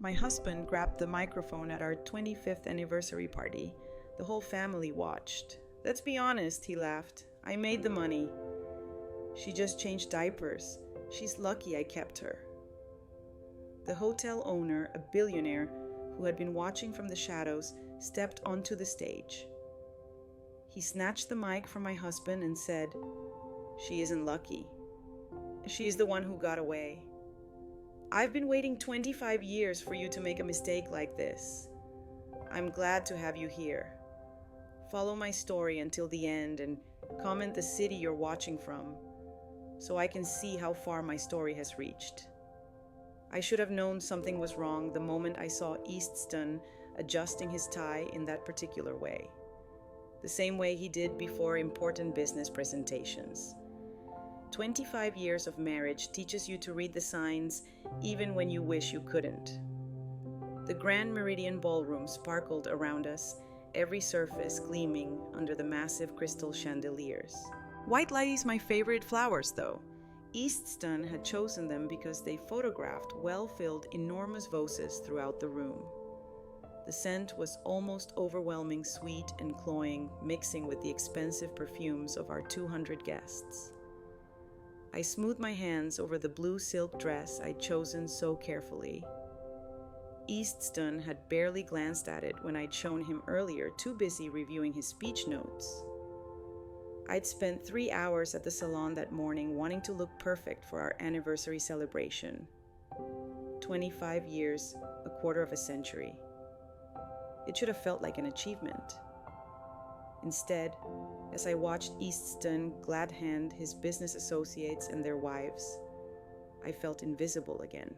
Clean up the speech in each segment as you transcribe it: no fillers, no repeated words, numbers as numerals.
My husband grabbed the microphone at our 25th anniversary party. The whole family watched. "Let's be honest," he laughed. "I made the money. She just changed diapers. She's lucky I kept her." The hotel owner, a billionaire who had been watching from the shadows, stepped onto the stage. He snatched the mic from my husband and said, "She isn't lucky. She's the one who got away. I've been waiting 25 years for you to make a mistake like this. I'm glad to have you here. Follow my story until the end and comment the city you're watching from, so I can see how far my story has reached." I should have known something was wrong the moment I saw Easton adjusting his tie in that particular way, the same way he did before important business presentations. 25 years of marriage teaches you to read the signs even when you wish you couldn't. The Grand Meridian Ballroom sparkled around us, every surface gleaming under the massive crystal chandeliers. White light is my favorite flowers, though. Easton had chosen them because they photographed well-filled enormous vases throughout the room. The scent was almost overwhelming, sweet and cloying, mixing with the expensive perfumes of our 200 guests. I smoothed my hands over the blue silk dress I'd chosen so carefully. Easton had barely glanced at it when I'd shown him earlier, too busy reviewing his speech notes. I'd spent 3 hours at the salon that morning wanting to look perfect for our anniversary celebration. 25 years, a quarter of a century. It should have felt like an achievement. Instead, as I watched Easton glad hand his business associates and their wives, I felt invisible again.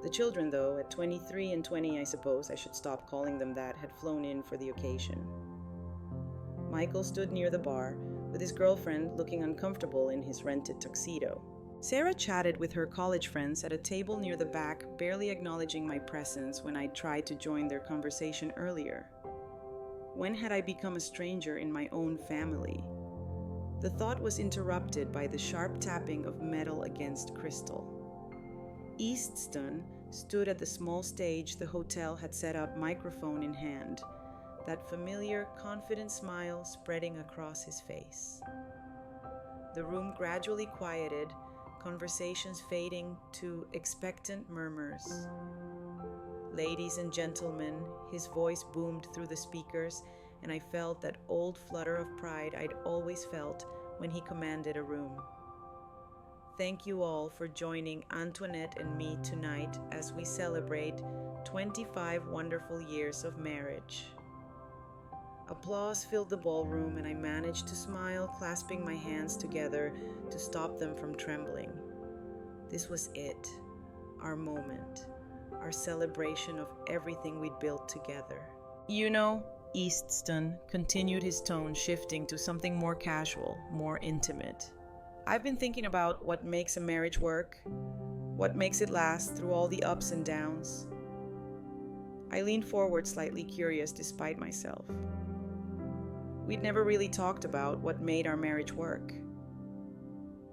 The children, though, at 23 and 20, I suppose I should stop calling them that, had flown in for the occasion. Michael stood near the bar, with his girlfriend looking uncomfortable in his rented tuxedo. Sarah chatted with her college friends at a table near the back, barely acknowledging my presence when I tried to join their conversation earlier. When had I become a stranger in my own family? The thought was interrupted by the sharp tapping of metal against crystal. Easton stood at the small stage the hotel had set up, microphone in hand, that familiar, confident smile spreading across his face. The room gradually quieted, conversations fading to expectant murmurs. "Ladies and gentlemen," his voice boomed through the speakers, and I felt that old flutter of pride I'd always felt when he commanded a room. "Thank you all for joining Antoinette and me tonight as we celebrate 25 wonderful years of marriage." Applause filled the ballroom, and I managed to smile, clasping my hands together to stop them from trembling. This was it, our moment, our celebration of everything we'd built together. "You know," Easton continued, his tone shifting to something more casual, more intimate, "I've been thinking about what makes a marriage work, what makes it last through all the ups and downs." I leaned forward, slightly curious despite myself. We'd never really talked about what made our marriage work.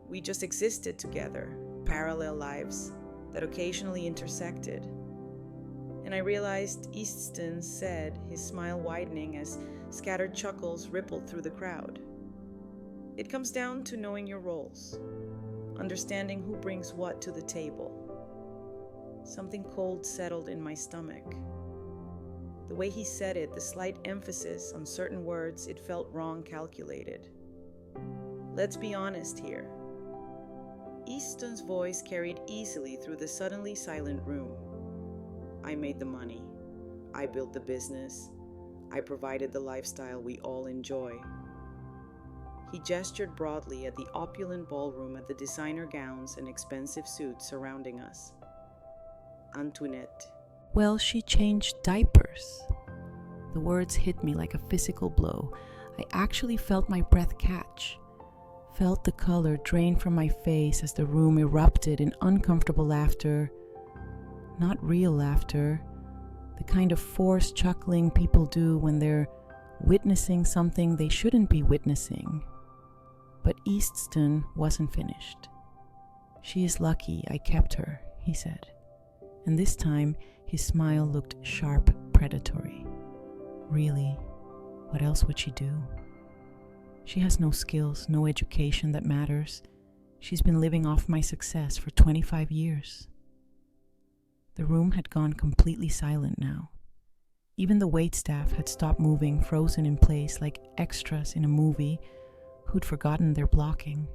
We just existed together, parallel lives that occasionally intersected. And I realized Easton said, his smile widening as scattered chuckles rippled through the crowd. "It comes down to knowing your roles, understanding who brings what to the table." Something cold settled in my stomach. The way he said it, the slight emphasis on certain words, it felt wrong calculated. "Let's be honest here." Easton's voice carried easily through the suddenly silent room. "I made the money. I built the business. I provided the lifestyle we all enjoy." He gestured broadly at the opulent ballroom, at the designer gowns and expensive suits surrounding us. "Antoinette." "Well, she changed diapers." The words hit me like a physical blow. I actually felt my breath catch, felt the color drain from my face as the room erupted in uncomfortable laughter. Not real laughter, the kind of forced chuckling people do when they're witnessing something they shouldn't be witnessing. But Easton wasn't finished. "She is lucky I kept her," he said. and this time his smile looked sharp, predatory. Really, what else would she do? She has no skills, no education that matters. She's been living off my success for 25 years. The room had gone completely silent now. Even the waitstaff had stopped moving, frozen in place like extras in a movie who'd forgotten their blocking.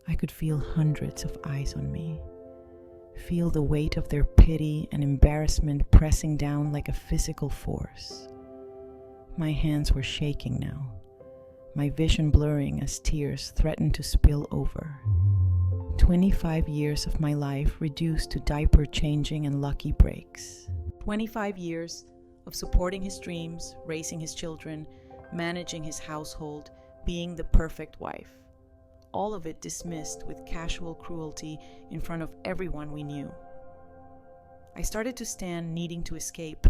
I could feel hundreds of eyes on me, feel the weight of their pity and embarrassment pressing down like a physical force. My hands were shaking now, my vision blurring as tears threatened to spill over. 25 years of my life reduced to diaper changing and lucky breaks. 25 years of supporting his dreams, raising his children, managing his household, being the perfect wife. All of it dismissed with casual cruelty in front of everyone we knew. I started to stand, needing to escape,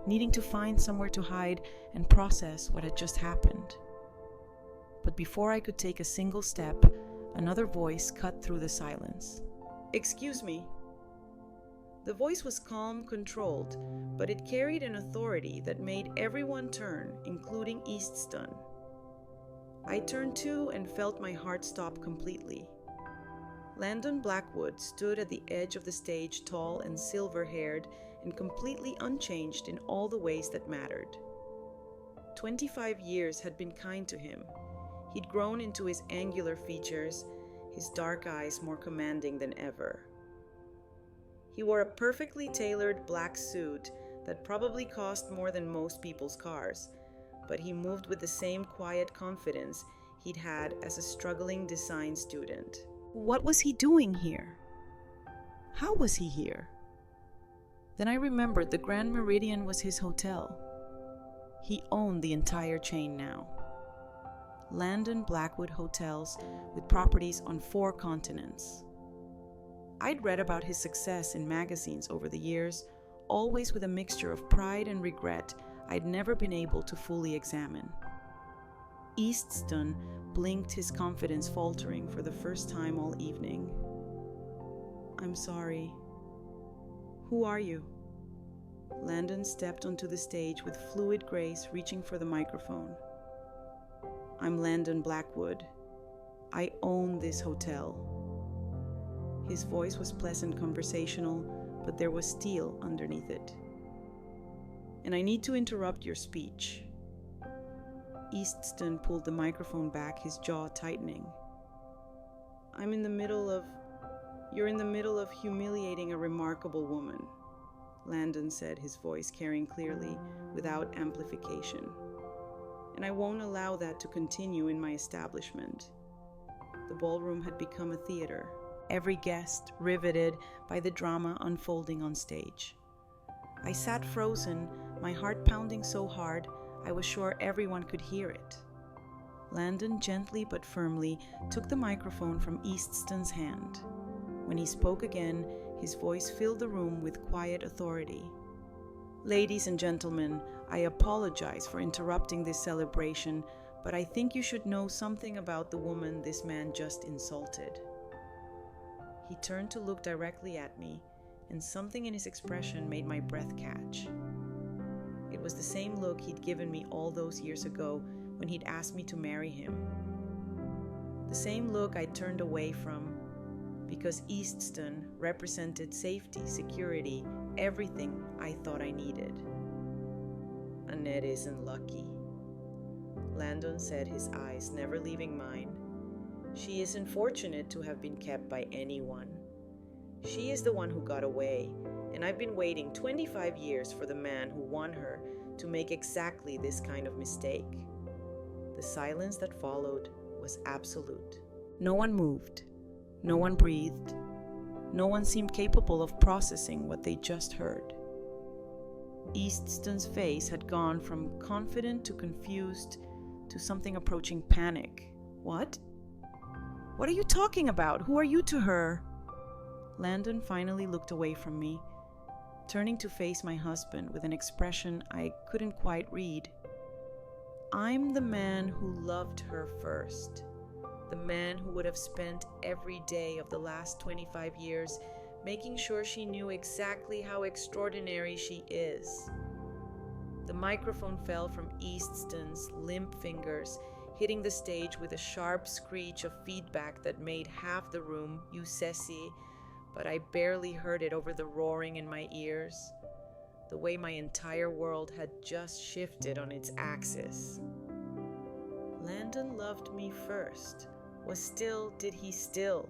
needing to find somewhere to hide and process what had just happened. But before I could take a single step, another voice cut through the silence. "Excuse me." The voice was calm, controlled, but it carried an authority that made everyone turn, including Eastston. I turned too and felt my heart stop completely. Landon Blackwood stood at the edge of the stage, tall and silver-haired and completely unchanged in all the ways that mattered. 25 years had been kind to him. He'd grown into his angular features, his dark eyes more commanding than ever. He wore a perfectly tailored black suit that probably cost more than most people's cars, but he moved with the same quiet confidence he'd had as a struggling design student. What was he doing here? How was he here? Then I remembered the Grand Meridian was his hotel. He owned the entire chain now. Landon Blackwood Hotels with properties on 4 continents. I'd read about his success in magazines over the years, always with a mixture of pride and regret I'd never been able to fully examine. Eastston blinked, his confidence faltering for the first time all evening. "I'm sorry. Who are you?" Landon stepped onto the stage with fluid grace, reaching for the microphone. "I'm Landon Blackwood. I own this hotel." His voice was pleasant, conversational, but there was steel underneath it. "And I need to interrupt your speech." Eastston pulled the microphone back, his jaw tightening. You're in the middle of humiliating a remarkable woman," Landon said, his voice carrying clearly, without amplification. "And I won't allow that to continue in my establishment." The ballroom had become a theater, every guest riveted by the drama unfolding on stage. I sat frozen, my heart pounding so hard I was sure everyone could hear it. Landon gently but firmly took the microphone from Eastston's hand. When he spoke again, his voice filled the room with quiet authority. "Ladies and gentlemen, I apologize for interrupting this celebration, but I think you should know something about the woman this man just insulted." He turned to look directly at me, and something in his expression made my breath catch. It was the same look he'd given me all those years ago when he'd asked me to marry him. The same look I'd turned away from, because Eastston represented safety, security, everything I thought I needed. "Annette isn't lucky," Landon said, his eyes never leaving mine. "She isn't fortunate to have been kept by anyone. She is the one who got away, and I've been waiting 25 years for the man who won her to make exactly this kind of mistake." The silence that followed was absolute. No one moved. No one breathed. No one seemed capable of processing what they just heard. Eastston's face had gone from confident to confused to something approaching panic. "What? What are you talking about? Who are you to her?" Landon finally looked away from me, turning to face my husband with an expression I couldn't quite read. "I'm the man who loved her first. The man who would have spent every day of the last 25 years making sure she knew exactly how extraordinary she is. The microphone fell from Easton's limp fingers, hitting the stage with a sharp screech of feedback that made half the room ceci, but I barely heard it over the roaring in my ears, the way my entire world had just shifted on its axis. Landon loved me first. Did he still?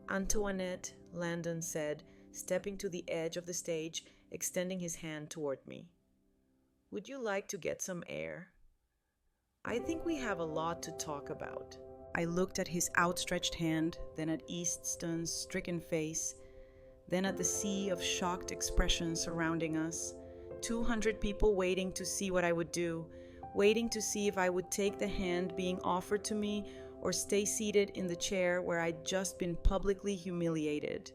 Antoinette, Landon said, stepping to the edge of the stage, extending his hand toward me. Would you like to get some air? I think we have a lot to talk about. I looked at his outstretched hand, then at Easton's stricken face, then at the sea of shocked expressions surrounding us. 200 people waiting to see what I would do, waiting to see if I would take the hand being offered to me or stay seated in the chair where I'd just been publicly humiliated.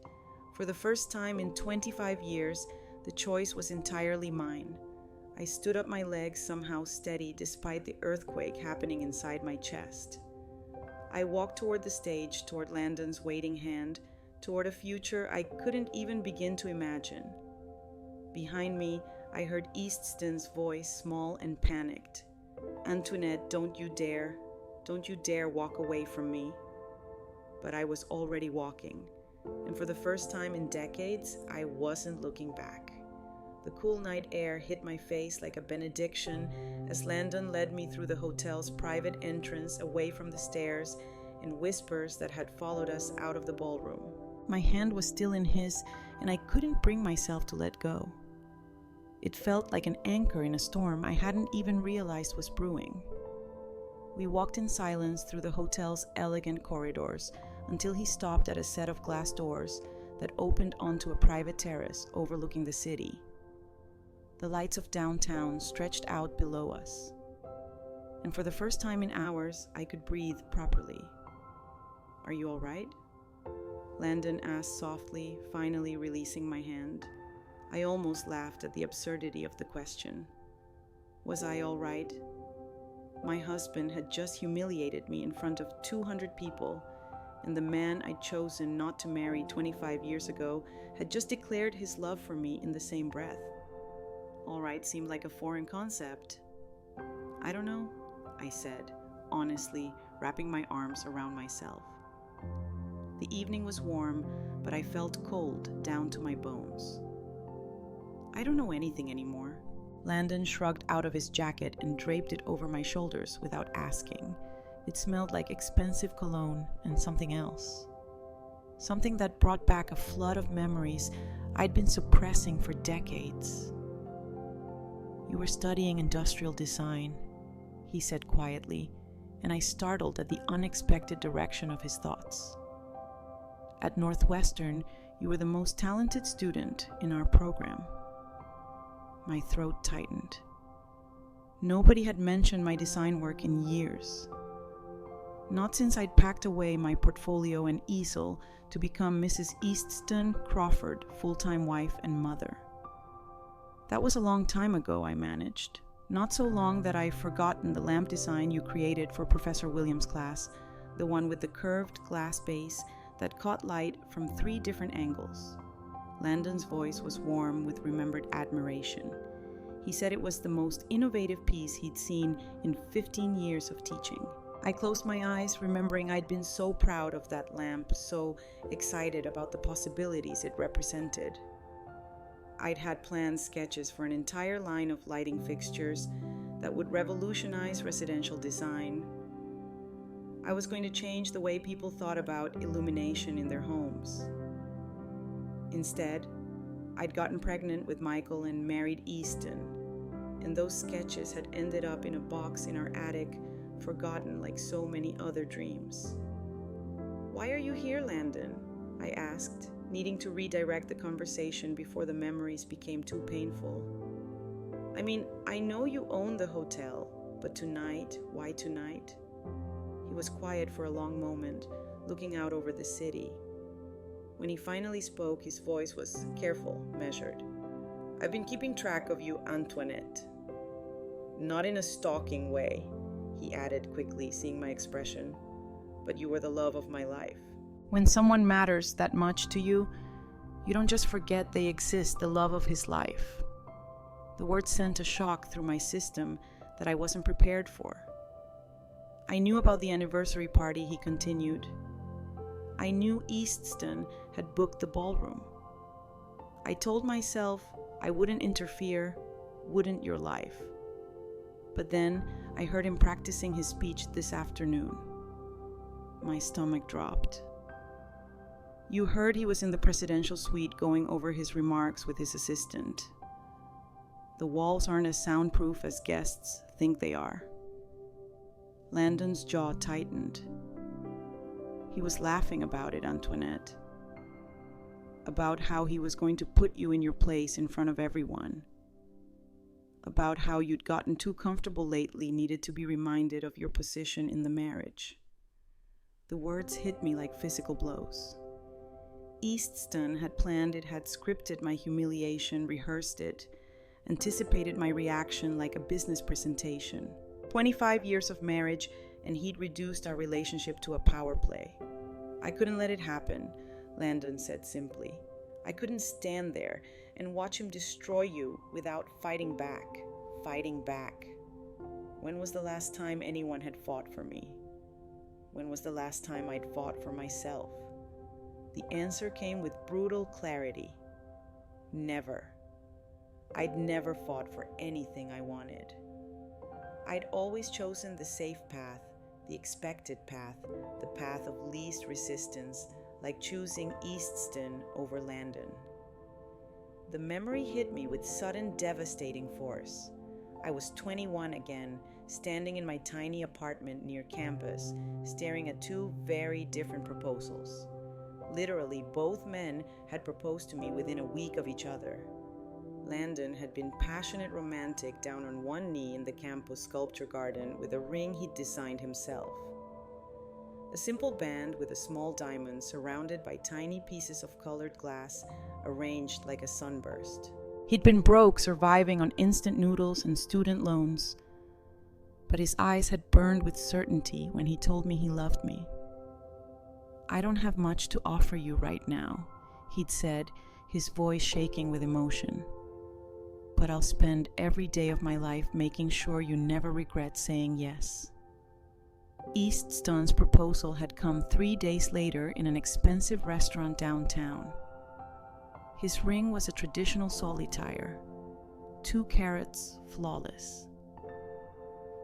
For the first time in 25 years, the choice was entirely mine. I stood up, my legs somehow steady despite the earthquake happening inside my chest. I walked toward the stage, toward Landon's waiting hand, toward a future I couldn't even begin to imagine. Behind me, I heard Easton's voice, small and panicked. Antoinette, don't you dare walk away from me. But I was already walking, and for the first time in decades, I wasn't looking back. The cool night air hit my face like a benediction as Landon led me through the hotel's private entrance away from the stairs and whispers that had followed us out of the ballroom. My hand was still in his, and I couldn't bring myself to let go. It felt like an anchor in a storm I hadn't even realized was brewing. We walked in silence through the hotel's elegant corridors until he stopped at a set of glass doors that opened onto a private terrace overlooking the city. The lights of downtown stretched out below us, and for the first time in hours, I could breathe properly. Are you all right? Landon asked softly, finally releasing my hand. I almost laughed at the absurdity of the question. Was I all right? My husband had just humiliated me in front of 200 people, and the man I'd chosen not to marry 25 years ago had just declared his love for me in the same breath. All right seemed like a foreign concept. I don't know, I said, honestly, wrapping my arms around myself. The evening was warm, but I felt cold down to my bones. I don't know anything anymore. Landon shrugged out of his jacket and draped it over my shoulders without asking. It smelled like expensive cologne and something else. Something that brought back a flood of memories I'd been suppressing for decades. You were studying industrial design, he said quietly, and I startled at the unexpected direction of his thoughts. At Northwestern, you were the most talented student in our program. My throat tightened. Nobody had mentioned my design work in years. Not since I'd packed away my portfolio and easel to become Mrs. Easton Crawford, full-time wife and mother. That was a long time ago, I managed. Not so long that I've forgotten the lamp design you created for Professor Williams' class, the one with the curved glass base that caught light from 3 different angles. Landon's voice was warm with remembered admiration. He said it was the most innovative piece he'd seen in 15 years of teaching. I closed my eyes, remembering I'd been so proud of that lamp, so excited about the possibilities it represented. I'd had planned sketches for an entire line of lighting fixtures that would revolutionize residential design. I was going to change the way people thought about illumination in their homes. Instead, I'd gotten pregnant with Michael and married Easton, and those sketches had ended up in a box in our attic, forgotten like so many other dreams. Why are you here, Landon? I asked, needing to redirect the conversation before the memories became too painful. I mean, I know you own the hotel, but tonight, why tonight? He was quiet for a long moment, looking out over the city. When he finally spoke, his voice was careful, measured. I've been keeping track of you, Antoinette. Not in a stalking way, he added quickly, seeing my expression, but you were the love of my life. When someone matters that much to you, You don't just forget they exist, the love of his life. The word sent a shock through my system that I wasn't prepared for. I knew about the anniversary party, he continued. I knew Easton had booked the ballroom. I told myself I wouldn't interfere, wouldn't your life. But then I heard him practicing his speech this afternoon. My stomach dropped. You heard he was in the presidential suite going over his remarks with his assistant. The walls aren't as soundproof as guests think they are. Landon's jaw tightened. He was laughing about it, Antoinette. About how he was going to put you in your place in front of everyone. About how you'd gotten too comfortable lately, needed to be reminded of your position in the marriage. The words hit me like physical blows. Easton had planned it, had scripted my humiliation, rehearsed it, anticipated my reaction like a business presentation. 25 years of marriage, and he'd reduced our relationship to a power play. I couldn't let it happen, Landon said simply. I couldn't stand there and watch him destroy you without fighting back. When was the last time anyone had fought for me? When was the last time I'd fought for myself? The answer came with brutal clarity. Never. I'd never fought for anything I wanted. I'd always chosen the safe path, the expected path, the path of least resistance, like choosing Easton over Landon. The memory hit me with sudden, devastating force. I was 21 again, standing in my tiny apartment near campus, staring at two very different proposals. Literally, both men had proposed to me within a week of each other. Landon had been passionate romantic down on one knee in the campus sculpture garden with a ring he'd designed himself. A simple band with a small diamond surrounded by tiny pieces of colored glass arranged like a sunburst. He'd been broke, surviving on instant noodles and student loans, but his eyes had burned with certainty when he told me he loved me. I don't have much to offer you right now, he'd said, his voice shaking with emotion. But I'll spend every day of my life making sure you never regret saying yes. Easton's proposal had come 3 days later in an expensive restaurant downtown. His ring was a traditional solitaire, 2 carats, flawless.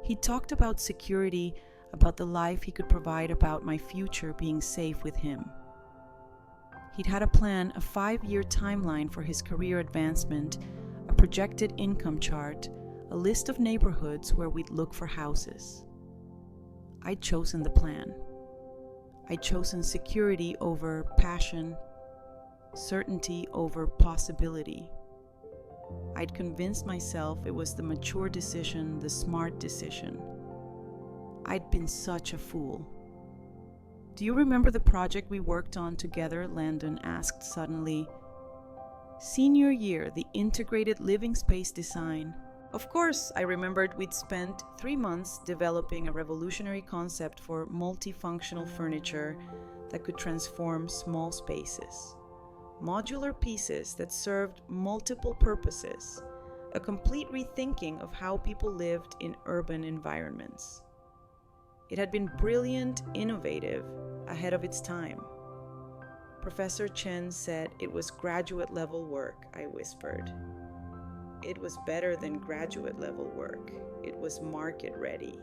He talked about security, about the life he could provide, about my future being safe with him. He'd had a plan, a 5-year timeline for his career advancement, a projected income chart, a list of neighborhoods where we'd look for houses. I'd chosen the plan. I'd chosen security over passion, certainty over possibility. I'd convinced myself it was the mature decision, the smart decision. I'd been such a fool. Do you remember the project we worked on together? Landon asked suddenly. Senior year, the integrated living space design. Of course, I remembered we'd spent 3 months developing a revolutionary concept for multifunctional furniture that could transform small spaces. Modular pieces that served multiple purposes. A complete rethinking of how people lived in urban environments. It had been brilliant, innovative, ahead of its time. Professor Chen said it was graduate-level work, I whispered. It was better than graduate-level work. It was market-ready.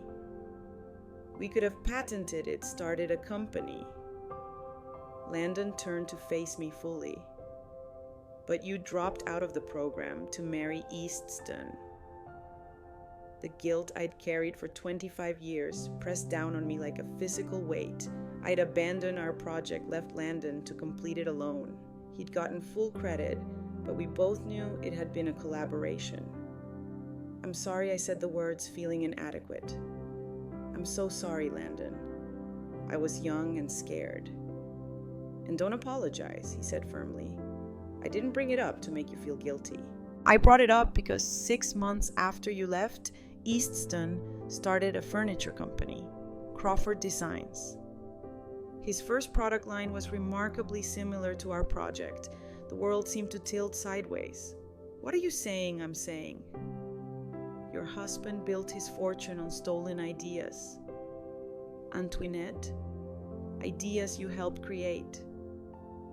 We could have patented it, started a company. Landon turned to face me fully. But you dropped out of the program to marry Easton. The guilt I'd carried for 25 years pressed down on me like a physical weight. I'd abandoned our project, left Landon to complete it alone. He'd gotten full credit, but we both knew it had been a collaboration. I'm sorry, I said the words, feeling inadequate. I'm so sorry, Landon. I was young and scared. And don't apologize, he said firmly. I didn't bring it up to make you feel guilty. I brought it up because 6 months after you left, Easton started a furniture company, Crawford Designs. His first product line was remarkably similar to our project, The world seemed to tilt sideways. What are you saying I'm saying? Your husband built his fortune on stolen ideas. Antoinette, ideas you helped create.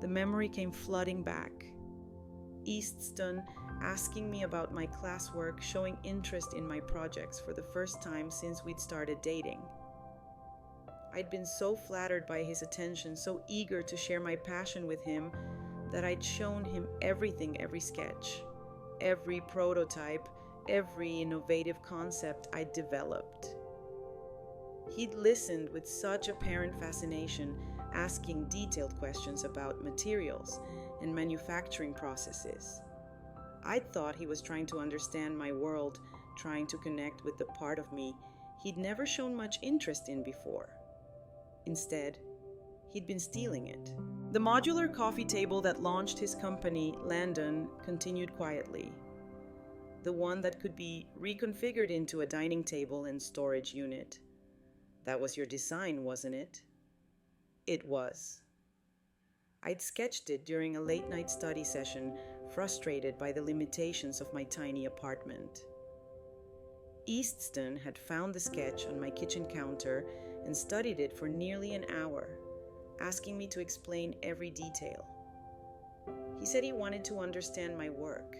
The memory came flooding back. Easton asking me about my classwork, showing interest in my projects for the first time since we'd started dating. I'd been so flattered by his attention, so eager to share my passion with him, that I'd shown him everything, every sketch, every prototype, every innovative concept I'd developed. He'd listened with such apparent fascination, asking detailed questions about materials and manufacturing processes. I'd thought he was trying to understand my world, trying to connect with the part of me he'd never shown much interest in before. Instead, he'd been stealing it. The modular coffee table that launched his company, Landon, continued quietly. The one that could be reconfigured into a dining table and storage unit. That was your design, wasn't it? It was. I'd sketched it during a late-night study session, frustrated by the limitations of my tiny apartment. Easton had found the sketch on my kitchen counter and studied it for nearly an hour, asking me to explain every detail. He said he wanted to understand my work.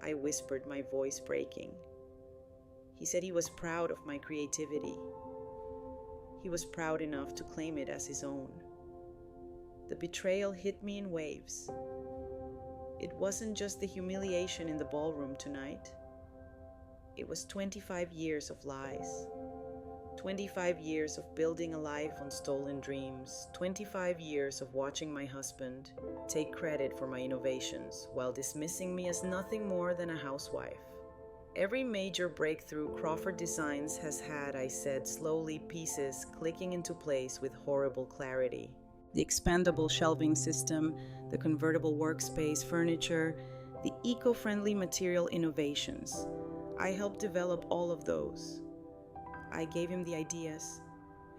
I whispered, my voice breaking. He said he was proud of my creativity. He was proud enough to claim it as his own. The betrayal hit me in waves. It wasn't just the humiliation in the ballroom tonight. It was 25 years of lies. 25 years of building a life on stolen dreams. 25 years of watching my husband take credit for my innovations while dismissing me as nothing more than a housewife. Every major breakthrough Crawford Designs has had, I said, slowly, pieces clicking into place with horrible clarity. The expandable shelving system, the convertible workspace furniture, the eco-friendly material innovations. I helped develop all of those. I gave him the ideas,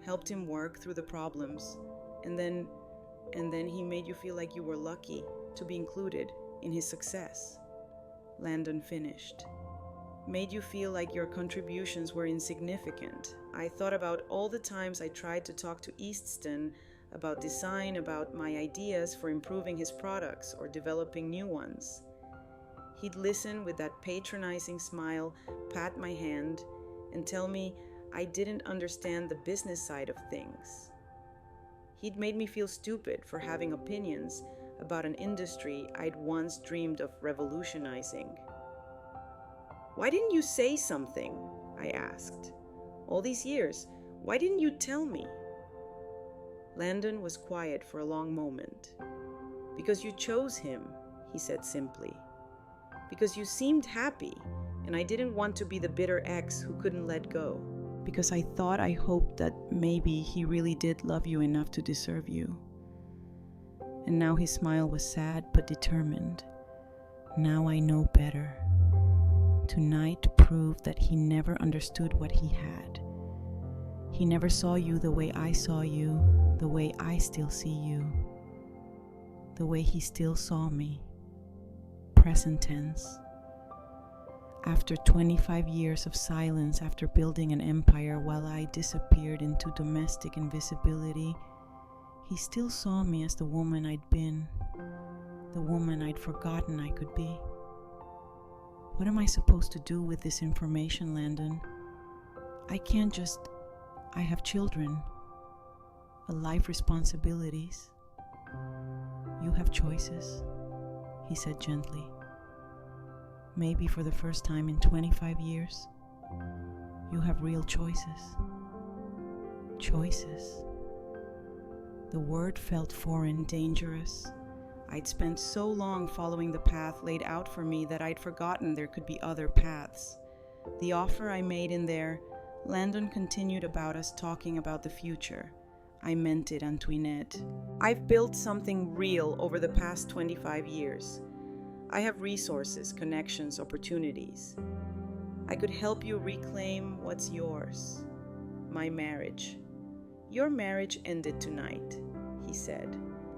helped him work through the problems, and then he made you feel like you were lucky to be included in his success. Landon finished. Made you feel like your contributions were insignificant. I thought about all the times I tried to talk to Easton about design, about my ideas for improving his products or developing new ones. He'd listen with that patronizing smile, pat my hand, and tell me I didn't understand the business side of things. He'd made me feel stupid for having opinions about an industry I'd once dreamed of revolutionizing. Why didn't you say something? I asked. All these years, why didn't you tell me? Landon was quiet for a long moment. Because you chose him, he said simply. Because you seemed happy, and I didn't want to be the bitter ex who couldn't let go. Because I hoped that maybe he really did love you enough to deserve you. And now his smile was sad but determined. Now I know better. Tonight proved that he never understood what he had. He never saw you the way I saw you, the way I still see you, the way he still saw me. Present tense. After 25 years of silence, after building an empire while I disappeared into domestic invisibility, he still saw me as the woman I'd been, the woman I'd forgotten I could be. What am I supposed to do with this information, Landon? I have children, a life responsibilities. You have choices, he said gently. Maybe for the first time in 25 years, you have real choices. Choices. The word felt foreign, dangerous. I'd spent so long following the path laid out for me that I'd forgotten there could be other paths. The offer I made in there, Landon continued about us talking about the future. I meant it, Antoinette. I've built something real over the past 25 years. I have resources, connections, opportunities. I could help you reclaim what's yours. My marriage. Your marriage ended tonight, he said.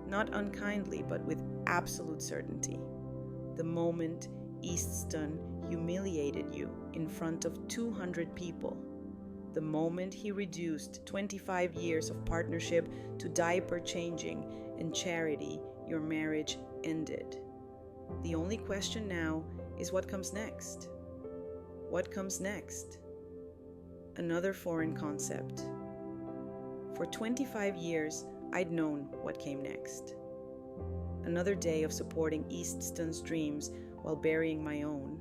Not unkindly, but with absolute certainty. The moment Easton humiliated you in front of 200 people. The moment he reduced 25 years of partnership to diaper changing and charity, your marriage ended. The only question now is what comes next? What comes next? Another foreign concept. For 25 years, I'd known what came next. Another day of supporting Easton's dreams while burying my own.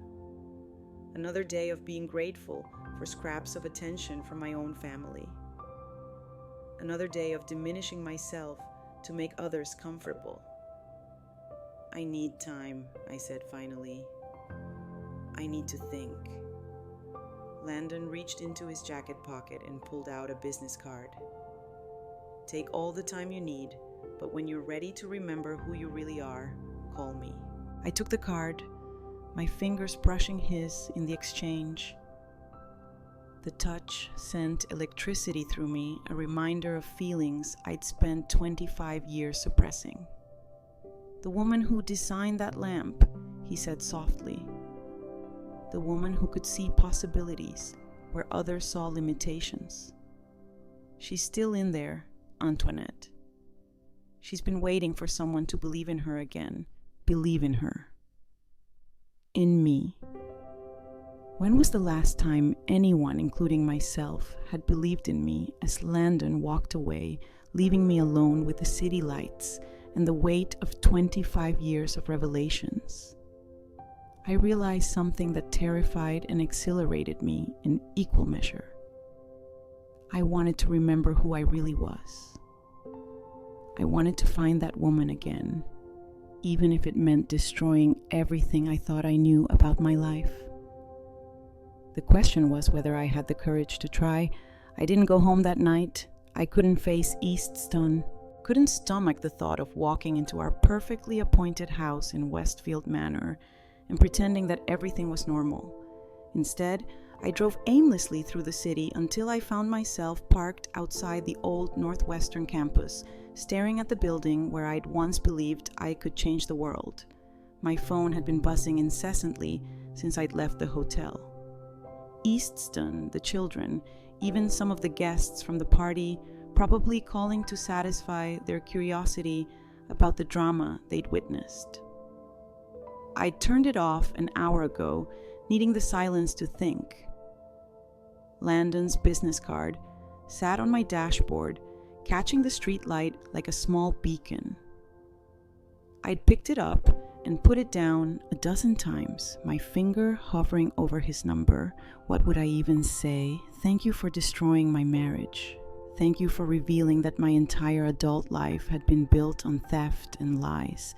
Another day of being grateful for scraps of attention from my own family. Another day of diminishing myself to make others comfortable. I need time, I said finally. I need to think. Landon reached into his jacket pocket and pulled out a business card. Take all the time you need, but when you're ready to remember who you really are, call me. I took the card, my fingers brushing his in the exchange. The touch sent electricity through me, a reminder of feelings I'd spent 25 years suppressing. The woman who designed that lamp, he said softly. The woman who could see possibilities where others saw limitations. She's still in there, Antoinette. She's been waiting for someone to believe in her again. Believe in her. In me. When was the last time anyone, including myself, had believed in me as Landon walked away, leaving me alone with the city lights and the weight of 25 years of revelations? I realized something that terrified and exhilarated me in equal measure. I wanted to remember who I really was. I wanted to find that woman again, even if it meant destroying everything I thought I knew about my life. The question was whether I had the courage to try. I didn't go home that night. I couldn't face Easton, couldn't stomach the thought of walking into our perfectly appointed house in Westfield Manor and pretending that everything was normal. Instead, I drove aimlessly through the city until I found myself parked outside the old Northwestern campus, staring at the building where I'd once believed I could change the world. My phone had been buzzing incessantly since I'd left the hotel. Easton, the children, even some of the guests from the party, probably calling to satisfy their curiosity about the drama they'd witnessed. I'd turned it off an hour ago, needing the silence to think. Landon's business card sat on my dashboard, catching the street light like a small beacon. I'd picked it up and put it down a dozen times, my finger hovering over his number. What would I even say? Thank you for destroying my marriage. Thank you for revealing that my entire adult life had been built on theft and lies.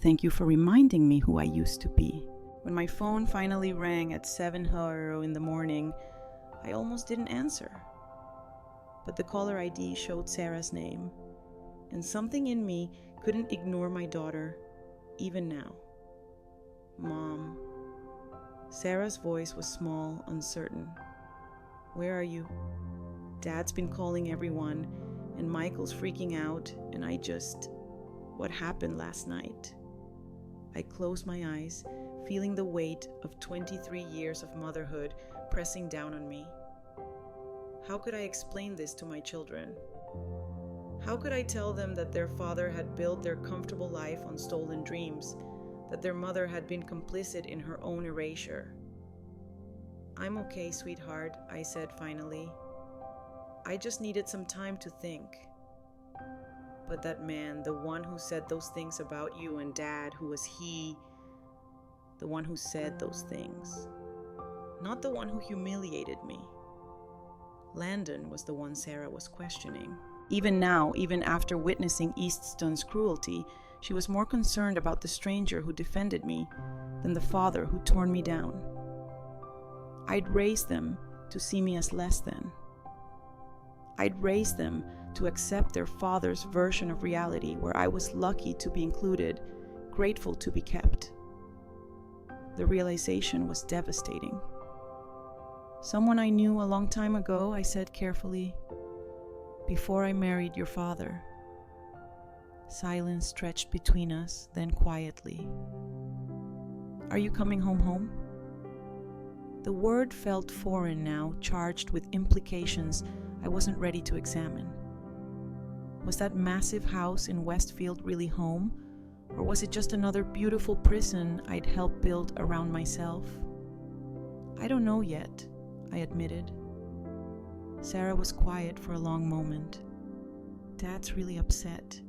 Thank you for reminding me who I used to be. When my phone finally rang at 7:00 in the morning, I almost didn't answer. But the caller ID showed Sarah's name, and something in me couldn't ignore my daughter, even now. Mom. Sarah's voice was small, uncertain. Where are you? Dad's been calling everyone, and Michael's freaking out, and what happened last night? I closed my eyes, feeling the weight of 23 years of motherhood pressing down on me. How could I explain this to my children? How could I tell them that their father had built their comfortable life on stolen dreams, that their mother had been complicit in her own erasure? I'm okay, sweetheart, I said finally. I just needed some time to think. But that man, the one who said those things about you and Dad, who was he? The one who said those things. Not the one who humiliated me. Landon was the one Sarah was questioning. Even now, even after witnessing Easton's cruelty, she was more concerned about the stranger who defended me than the father who tore me down. I'd raised them to see me as less than. I'd raised them to accept their father's version of reality where I was lucky to be included, grateful to be kept. The realization was devastating. Someone I knew a long time ago, I said carefully, before I married your father. Silence stretched between us, then quietly. "Are you coming home?" The word felt foreign now, charged with implications I wasn't ready to examine. Was that massive house in Westfield really home? Or was it just another beautiful prison I'd helped build around myself? "I don't know yet," I admitted. Sarah was quiet for a long moment. "Dad's really upset.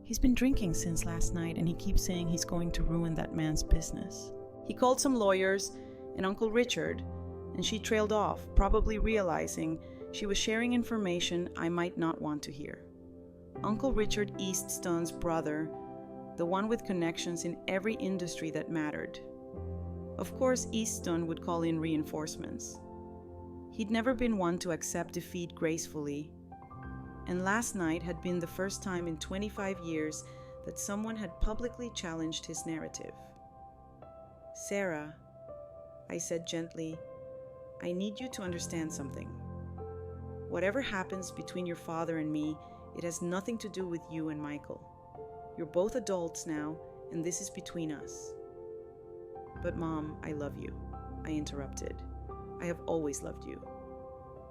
He's been drinking since last night and he keeps saying he's going to ruin that man's business. He called some lawyers and Uncle Richard, and she trailed off, probably realizing she was sharing information I might not want to hear. Uncle Richard Eastston's brother, the one with connections in every industry that mattered. Of course, Easton would call in reinforcements. He'd never been one to accept defeat gracefully, and last night had been the first time in 25 years that someone had publicly challenged his narrative. "Sarah," I said gently, "I need you to understand something. Whatever happens between your father and me, it has nothing to do with you and Michael. You're both adults now, and this is between us." "But Mom, I love you," I interrupted. "I have always loved you.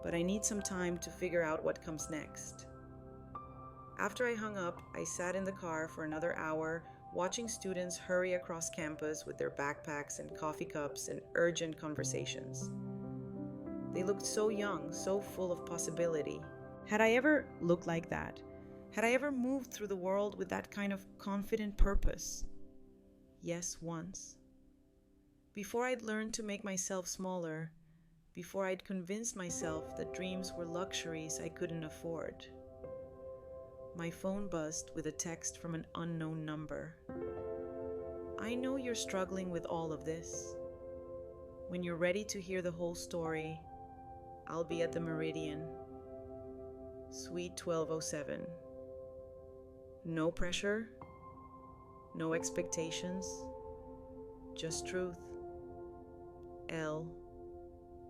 But I need some time to figure out what comes next." After I hung up, I sat in the car for another hour, watching students hurry across campus with their backpacks and coffee cups and urgent conversations. They looked so young, so full of possibility. Had I ever looked like that? Had I ever moved through the world with that kind of confident purpose? Yes, once. Before I'd learned to make myself smaller, before I'd convinced myself that dreams were luxuries I couldn't afford. My phone buzzed with a text from an unknown number. "I know you're struggling with all of this. When you're ready to hear the whole story, I'll be at the Meridian. Suite 1207. No pressure, no expectations, just truth. L.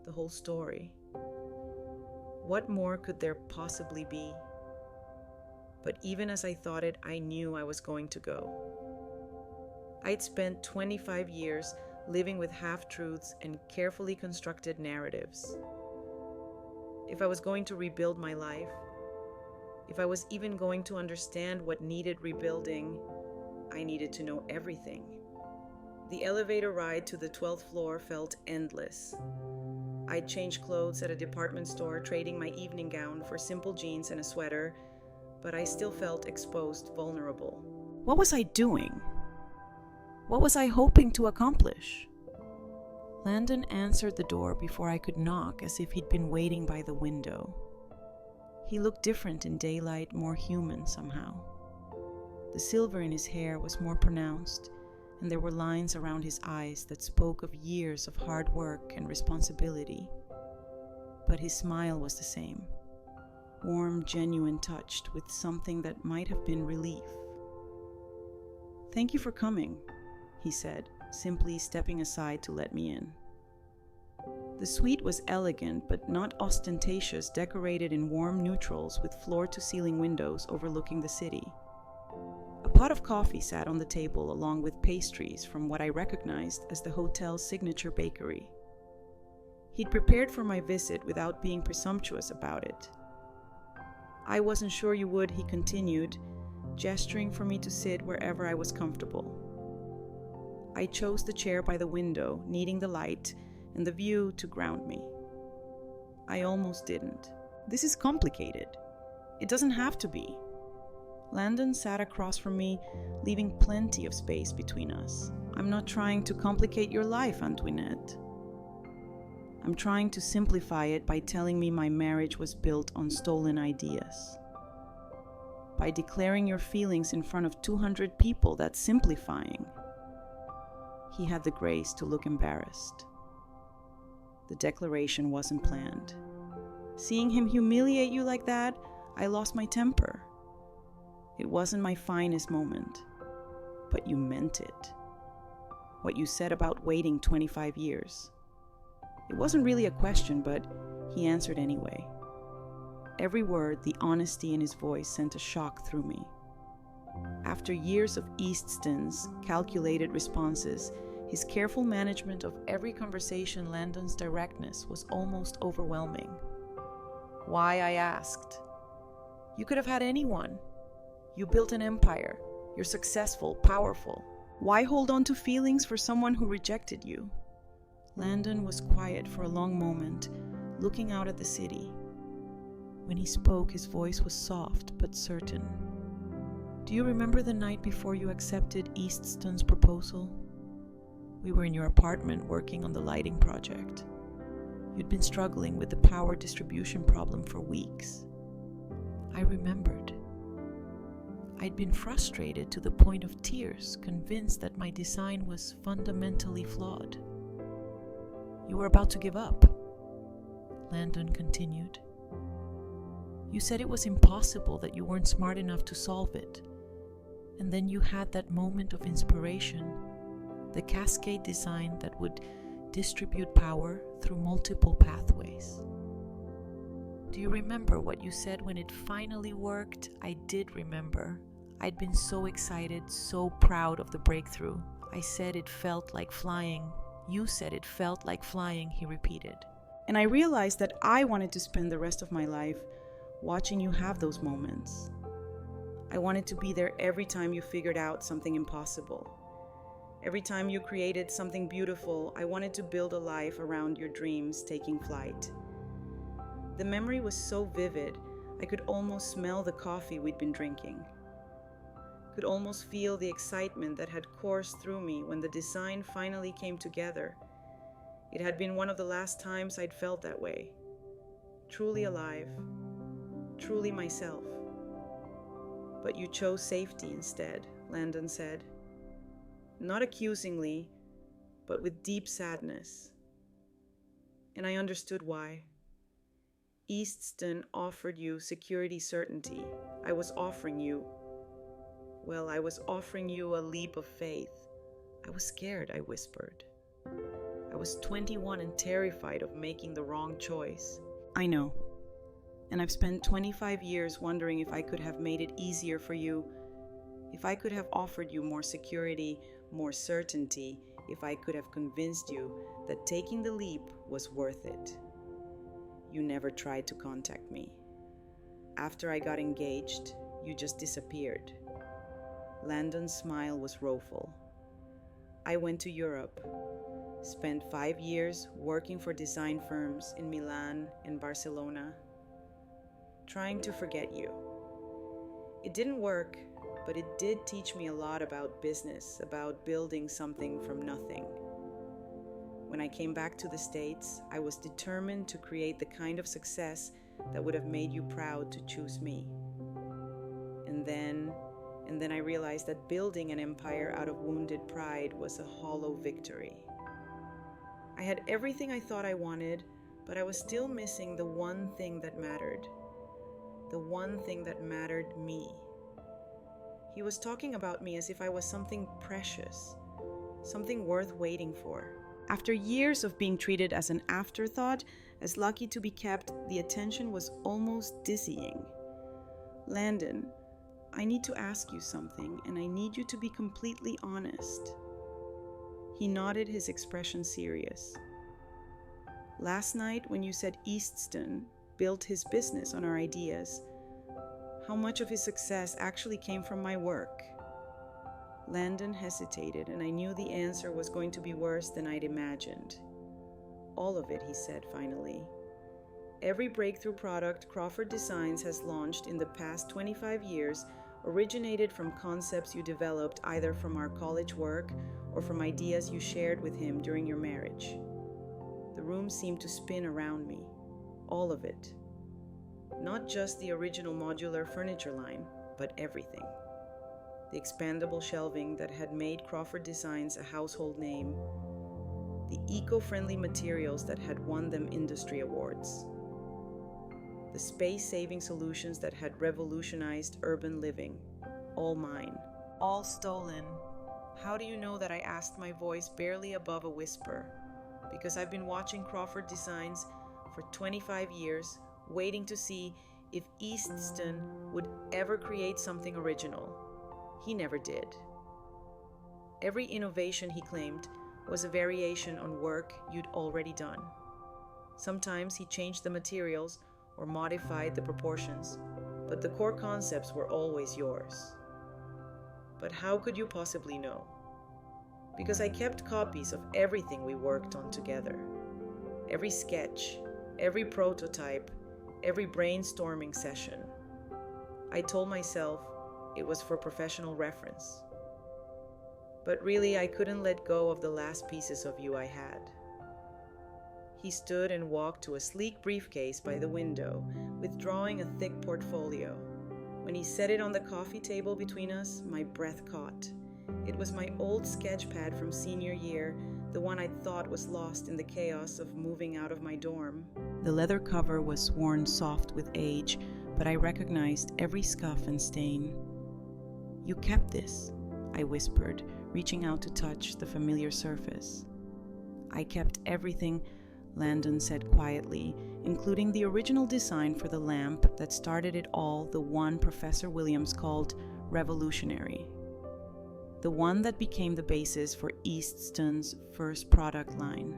The whole story." What more could there possibly be? But even as I thought it, I knew I was going to go. I'd spent 25 years living with half-truths and carefully constructed narratives. If I was going to rebuild my life, if I was even going to understand what needed rebuilding, I needed to know everything. The elevator ride to the 12th floor felt endless. I'd changed clothes at a department store, trading my evening gown for simple jeans and a sweater, but I still felt exposed, vulnerable. What was I doing? What was I hoping to accomplish? Landon answered the door before I could knock, as if he'd been waiting by the window. He looked different in daylight, more human somehow. The silver in his hair was more pronounced, and there were lines around his eyes that spoke of years of hard work and responsibility. But his smile was the same. Warm, genuine, touched with something that might have been relief. "Thank you for coming," he said, simply stepping aside to let me in. The suite was elegant but not ostentatious, decorated in warm neutrals with floor-to-ceiling windows overlooking the city. A pot of coffee sat on the table along with pastries from what I recognized as the hotel's signature bakery. He'd prepared for my visit without being presumptuous about it. "I wasn't sure you would," he continued, gesturing for me to sit wherever I was comfortable. I chose the chair by the window, needing the light and the view to ground me. I almost didn't. "This is complicated. It doesn't have to be." Landon sat across from me, leaving plenty of space between us. "I'm not trying to complicate your life, Antoinette. I'm trying to simplify it by telling me my marriage was built on stolen ideas. By declaring your feelings in front of 200 people, that's simplifying." He had the grace to look embarrassed. The declaration wasn't planned. Seeing him humiliate you like that, I lost my temper. It wasn't my finest moment, but you meant it. What you said about waiting 25 years. It wasn't really a question, but he answered anyway. Every word, the honesty in his voice sent a shock through me. After years of Easton's calculated responses, his careful management of every conversation, Landon's directness was almost overwhelming. Why, I asked. You could have had anyone. You built an empire. You're successful, powerful. Why hold on to feelings for someone who rejected you? Landon was quiet for a long moment, looking out at the city. When he spoke, his voice was soft but certain. Do you remember the night before you accepted Easton's proposal? We were in your apartment working on the lighting project. You'd been struggling with the power distribution problem for weeks. I remembered. I'd been frustrated to the point of tears, convinced that my design was fundamentally flawed. You were about to give up. Landon continued. You said it was impossible, that you weren't smart enough to solve it. And then you had that moment of inspiration, the cascade design that would distribute power through multiple pathways. Do you remember what you said when it finally worked? I did remember. I'd been so excited, so proud of the breakthrough. I said it felt like flying. You said it felt like flying, he repeated. And I realized that I wanted to spend the rest of my life watching you have those moments. I wanted to be there every time you figured out something impossible. Every time you created something beautiful, I wanted to build a life around your dreams taking flight. The memory was so vivid, I could almost smell the coffee we'd been drinking. Could almost feel the excitement that had coursed through me when the design finally came together. It had been one of the last times I'd felt that way. Truly alive. Truly myself. But you chose safety instead, Landon said. Not accusingly, but with deep sadness. And I understood why. Easton offered you security certainty. I was offering you a leap of faith. I was scared, I whispered. I was 21 and terrified of making the wrong choice. I know. And I've spent 25 years wondering if I could have made it easier for you, if I could have offered you more security, more certainty, if I could have convinced you that taking the leap was worth it. You never tried to contact me. After I got engaged, you just disappeared. Landon's smile was rueful. I went to Europe, spent 5 years working for design firms in Milan and Barcelona, trying to forget you. It didn't work, but it did teach me a lot about business, about building something from nothing. When I came back to the States, I was determined to create the kind of success that would have made you proud to choose me. And then I realized that building an empire out of wounded pride was a hollow victory. I had everything I thought I wanted, but I was still missing the one thing that mattered. The one thing that mattered me. He was talking about me as if I was something precious, something worth waiting for. After years of being treated as an afterthought, as lucky to be kept, the attention was almost dizzying. Landon, I need to ask you something, and I need you to be completely honest. He nodded, his expression serious. Last night, when you said Easton built his business on our ideas, how much of his success actually came from my work? Landon hesitated, and I knew the answer was going to be worse than I'd imagined. All of it, he said finally. Every breakthrough product Crawford Designs has launched in the past 25 years originated from concepts you developed either from our college work or from ideas you shared with him during your marriage. The room seemed to spin around me. All of it. Not just the original modular furniture line, but everything. The expandable shelving that had made Crawford Designs a household name. The eco-friendly materials that had won them industry awards. The space-saving solutions that had revolutionized urban living. All mine. All stolen. How do you know that I asked my voice barely above a whisper? Because I've been watching Crawford Designs for 25 years, waiting to see if Easton would ever create something original. He never did. Every innovation, he claimed, was a variation on work you'd already done. Sometimes he changed the materials or modified the proportions, but the core concepts were always yours. But how could you possibly know? Because I kept copies of everything we worked on together. Every sketch, every prototype, every brainstorming session. I told myself it was for professional reference. But really, I couldn't let go of the last pieces of you I had. He stood and walked to a sleek briefcase by the window, withdrawing a thick portfolio. When he set it on the coffee table between us, my breath caught. It was my old sketch pad from senior year, the one I thought was lost in the chaos of moving out of my dorm. The leather cover was worn soft with age, but I recognized every scuff and stain. "You kept this," I whispered, reaching out to touch the familiar surface. "I kept everything," Landon said quietly, including the original design for the lamp that started it all, the one Professor Williams called revolutionary. The one that became the basis for Easton's first product line.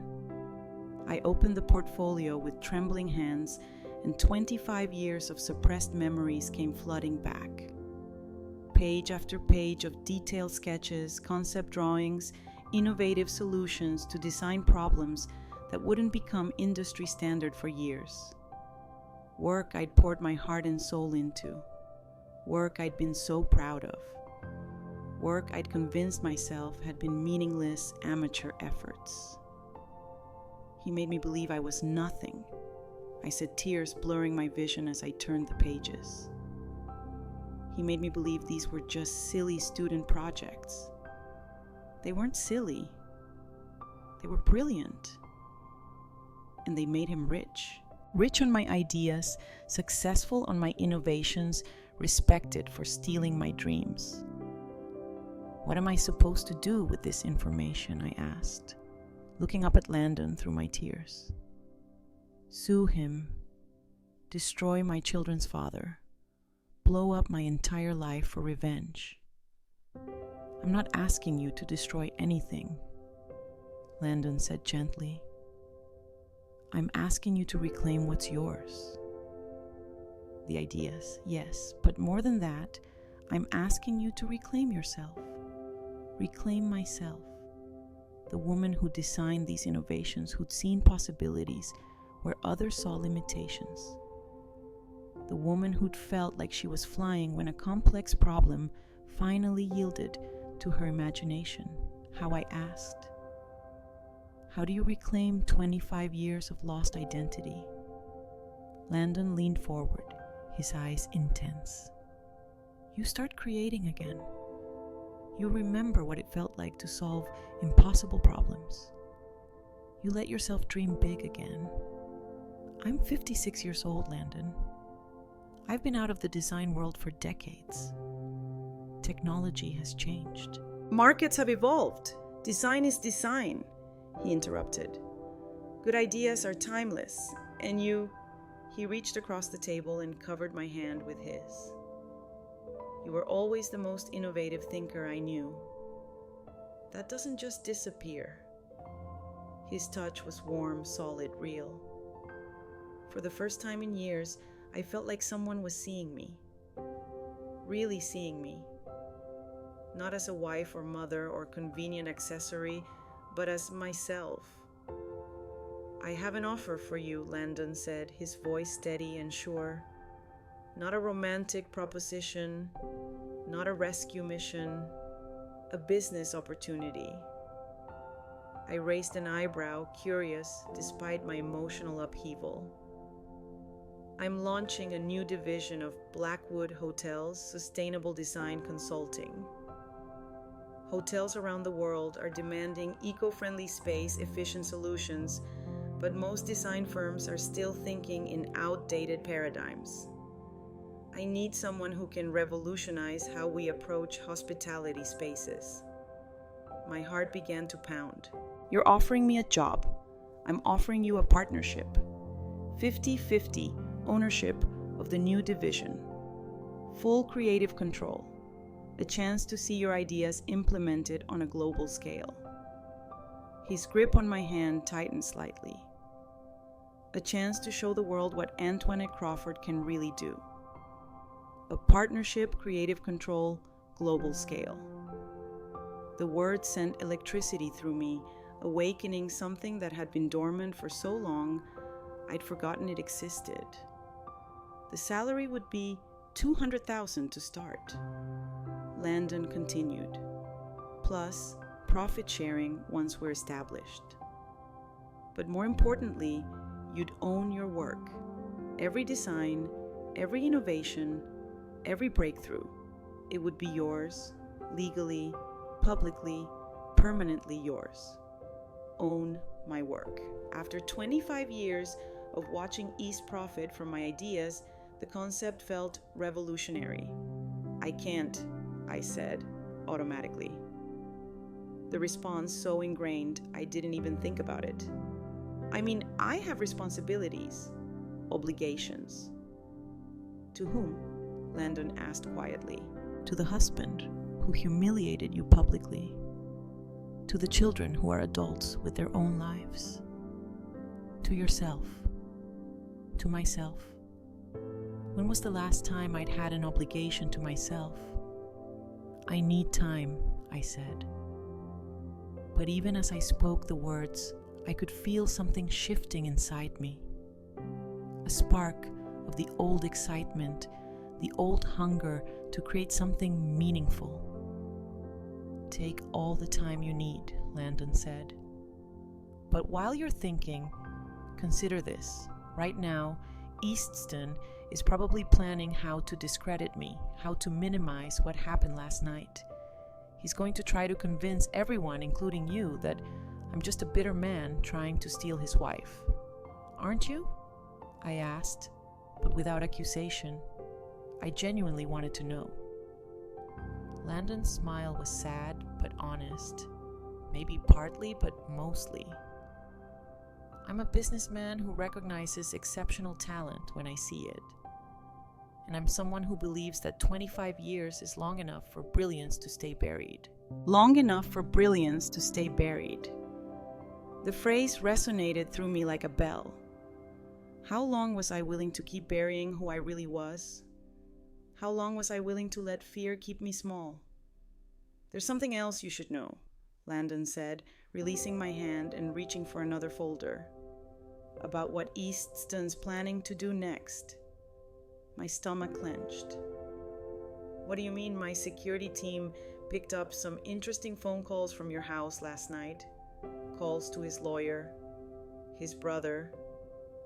I opened the portfolio with trembling hands, and 25 years of suppressed memories came flooding back. Page after page of detailed sketches, concept drawings, innovative solutions to design problems that wouldn't become industry standard for years. Work I'd poured my heart and soul into. Work I'd been so proud of. Work I'd convinced myself had been meaningless amateur efforts. He made me believe I was nothing, I said, tears blurring my vision as I turned the pages. He made me believe these were just silly student projects. They weren't silly. They were brilliant. And they made him rich. Rich on my ideas, successful on my innovations, respected for stealing my dreams. What am I supposed to do with this information? I asked, looking up at Landon through my tears. Sue him. Destroy my children's father. Blow up my entire life for revenge. I'm not asking you to destroy anything, Landon said gently. I'm asking you to reclaim what's yours. The ideas, yes, but more than that, I'm asking you to reclaim yourself. Reclaim myself, the woman who designed these innovations, who'd seen possibilities where others saw limitations. The woman who'd felt like she was flying when a complex problem finally yielded to her imagination. How I asked, how do you reclaim 25 years of lost identity? Landon leaned forward, his eyes intense. You start creating again. You remember what it felt like to solve impossible problems. You let yourself dream big again. I'm 56 years old, Landon. I've been out of the design world for decades. Technology has changed. Markets have evolved. Design is design, he interrupted. Good ideas are timeless, and you... He reached across the table and covered my hand with his. You were always the most innovative thinker I knew. That doesn't just disappear. His touch was warm, solid, real. For the first time in years, I felt like someone was seeing me. Really seeing me. Not as a wife or mother or convenient accessory, but as myself. I have an offer for you, Landon said, his voice steady and sure. Not a romantic proposition, not a rescue mission, a business opportunity. I raised an eyebrow, curious, despite my emotional upheaval. I'm launching a new division of Blackwood Hotels Sustainable Design Consulting. Hotels around the world are demanding eco-friendly space, efficient solutions, but most design firms are still thinking in outdated paradigms. I need someone who can revolutionize how we approach hospitality spaces. My heart began to pound. You're offering me a job. I'm offering you a partnership. 50-50 ownership of the new division. Full creative control. a chance to see your ideas implemented on a global scale. His grip on my hand tightened slightly. A chance to show the world what Antoinette Crawford can really do. A partnership, creative control, global scale. The words sent electricity through me, awakening something that had been dormant for so long I'd forgotten it existed. The salary would be $200,000 to start. Landon continued. Plus, profit sharing once we're established. But more importantly, you'd own your work. Every design, every innovation, every breakthrough. It would be yours, legally, publicly, permanently yours. Own my work. After 25 years of watching East profit from my ideas, the concept felt revolutionary. I can't, I said, automatically. The response so ingrained, I didn't even think about it. I mean, I have responsibilities, obligations. To whom? Landon asked quietly. To the husband who humiliated you publicly. To the children who are adults with their own lives. To yourself. To myself. When was the last time I'd had an obligation to myself? I need time, I said. But even as I spoke the words, I could feel something shifting inside me. A spark of the old excitement, the old hunger to create something meaningful. Take all the time you need, Landon said. But while you're thinking, consider this. Right now, Easton is probably planning how to discredit me, how to minimize what happened last night. He's going to try to convince everyone, including you, that I'm just a bitter man trying to steal his wife. Aren't you? I asked, but without accusation. I genuinely wanted to know. Landon's smile was sad but honest. Maybe partly, but mostly. I'm a businessman who recognizes exceptional talent when I see it. And I'm someone who believes that 25 years is long enough for brilliance to stay buried. Long enough for brilliance to stay buried. The phrase resonated through me like a bell. How long was I willing to keep burying who I really was? How long was I willing to let fear keep me small? There's something else you should know, Landon said, releasing my hand and reaching for another folder. About what Easton's planning to do next. My stomach clenched. What do you mean my security team picked up some interesting phone calls from your house last night? Calls to his lawyer, his brother,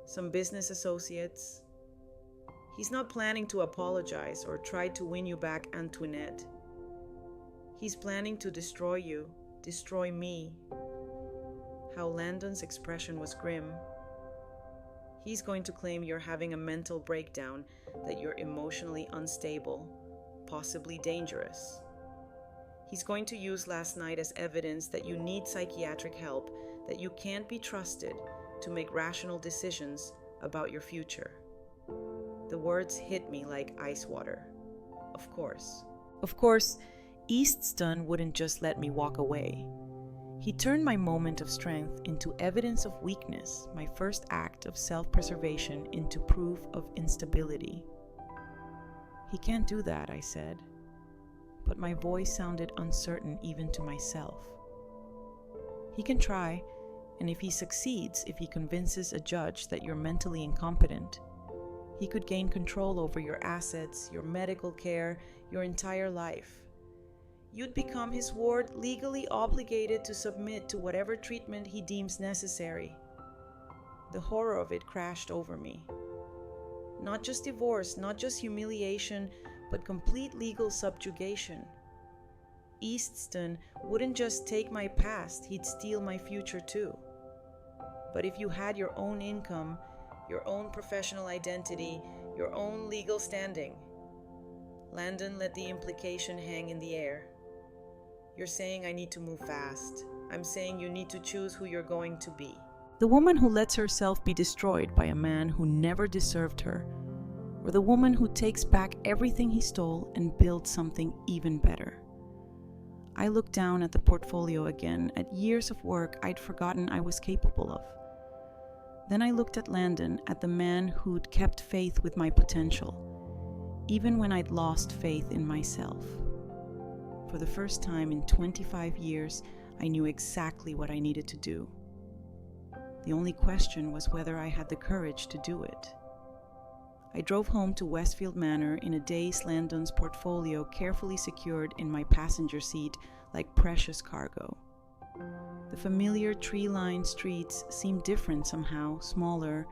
some business associates. He's not planning to apologize or try to win you back, Antoinette. He's planning to destroy you, destroy me. How Landon's expression was grim. He's going to claim you're having a mental breakdown, that you're emotionally unstable, possibly dangerous. He's going to use last night as evidence that you need psychiatric help, that you can't be trusted to make rational decisions about your future. The words hit me like ice water. Of course. Of course, Easton wouldn't just let me walk away. He turned my moment of strength into evidence of weakness, my first act of self-preservation into proof of instability. He can't do that, I said. But my voice sounded uncertain even to myself. He can try, and if he succeeds, if he convinces a judge that you're mentally incompetent, he could gain control over your assets, your medical care, your entire life. You'd become his ward, legally obligated to submit to whatever treatment he deems necessary. The horror of it crashed over me. Not just divorce, not just humiliation, but complete legal subjugation. Easton wouldn't just take my past, he'd steal my future too. But if you had your own income, your own professional identity, your own legal standing. Landon let the implication hang in the air. You're saying I need to move fast. I'm saying you need to choose who you're going to be. The woman who lets herself be destroyed by a man who never deserved her, or the woman who takes back everything he stole and builds something even better? I looked down at the portfolio again, at years of work I'd forgotten I was capable of. Then I looked at Landon, at the man who'd kept faith with my potential, even when I'd lost faith in myself. For the first time in 25 years, I knew exactly what I needed to do. The only question was whether I had the courage to do it. I drove home to Westfield Manor in a daze, Landon's portfolio carefully secured in my passenger seat like precious cargo. The familiar tree-lined streets seemed different somehow, smaller,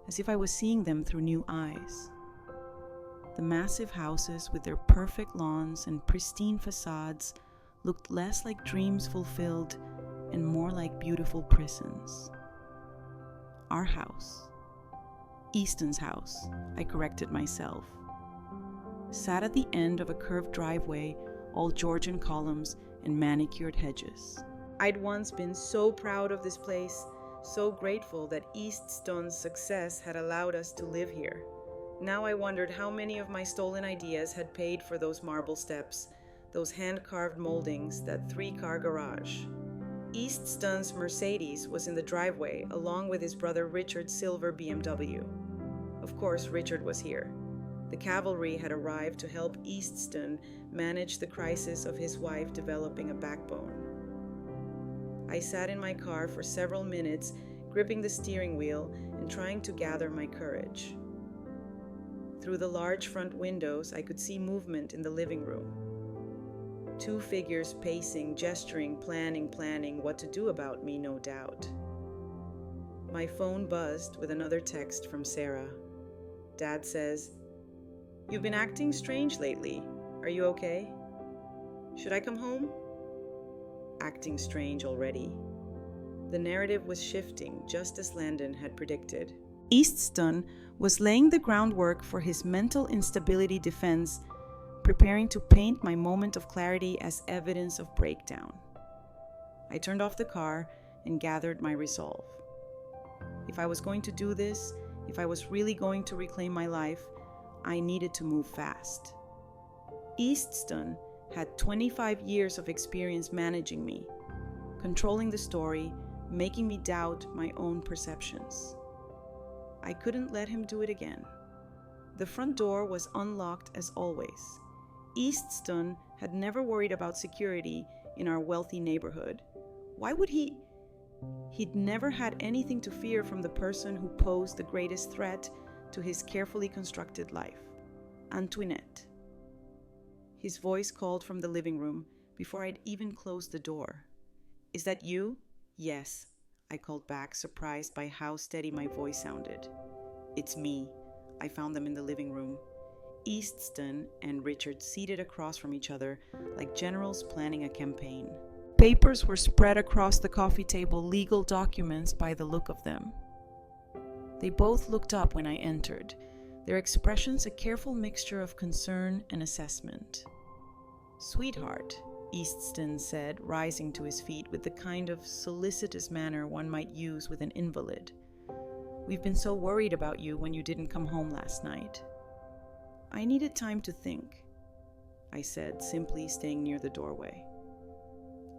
as if I was seeing them through new eyes. The massive houses with their perfect lawns and pristine facades looked less like dreams fulfilled and more like beautiful prisons. Our house, Easton's house, I corrected myself, sat at the end of a curved driveway, all Georgian columns and manicured hedges. I'd once been so proud of this place, so grateful that Easton's success had allowed us to live here. Now I wondered how many of my stolen ideas had paid for those marble steps, those hand-carved moldings, that 3-car garage. Easton's Mercedes was in the driveway, along with his brother Richard's silver BMW. Of course, Richard was here. The cavalry had arrived to help Easton manage the crisis of his wife developing a backbone. I sat in my car for several minutes, gripping the steering wheel and trying to gather my courage. Through the large front windows, I could see movement in the living room. 2 figures pacing, gesturing, planning what to do about me, no doubt. My phone buzzed with another text from Sarah. Dad says, "You've been acting strange lately. Are you okay? Should I come home?" Acting strange already. The narrative was shifting, just as Landon had predicted. Easton was laying the groundwork for his mental instability defense, preparing to paint my moment of clarity as evidence of breakdown. I turned off the car and gathered my resolve. If I was going to do this, if I was really going to reclaim my life, I needed to move fast. Easton had 25 years of experience managing me, controlling the story, making me doubt my own perceptions. I couldn't let him do it again. The front door was unlocked as always. Easton had never worried about security in our wealthy neighborhood. Why would he? He'd never had anything to fear from the person who posed the greatest threat to his carefully constructed life, Antoinette. His voice called from the living room before I'd even closed the door. "Is that you?" "Yes," I called back, surprised by how steady my voice sounded. "It's me." I found them in the living room. Easton and Richard seated across from each other like generals planning a campaign. Papers were spread across the coffee table, legal documents by the look of them. They both looked up when I entered, their expressions a careful mixture of concern and assessment. "Sweetheart," Easton said, rising to his feet with the kind of solicitous manner one might use with an invalid. "We've been so worried about you when you didn't come home last night." "I needed time to think," I said, simply staying near the doorway.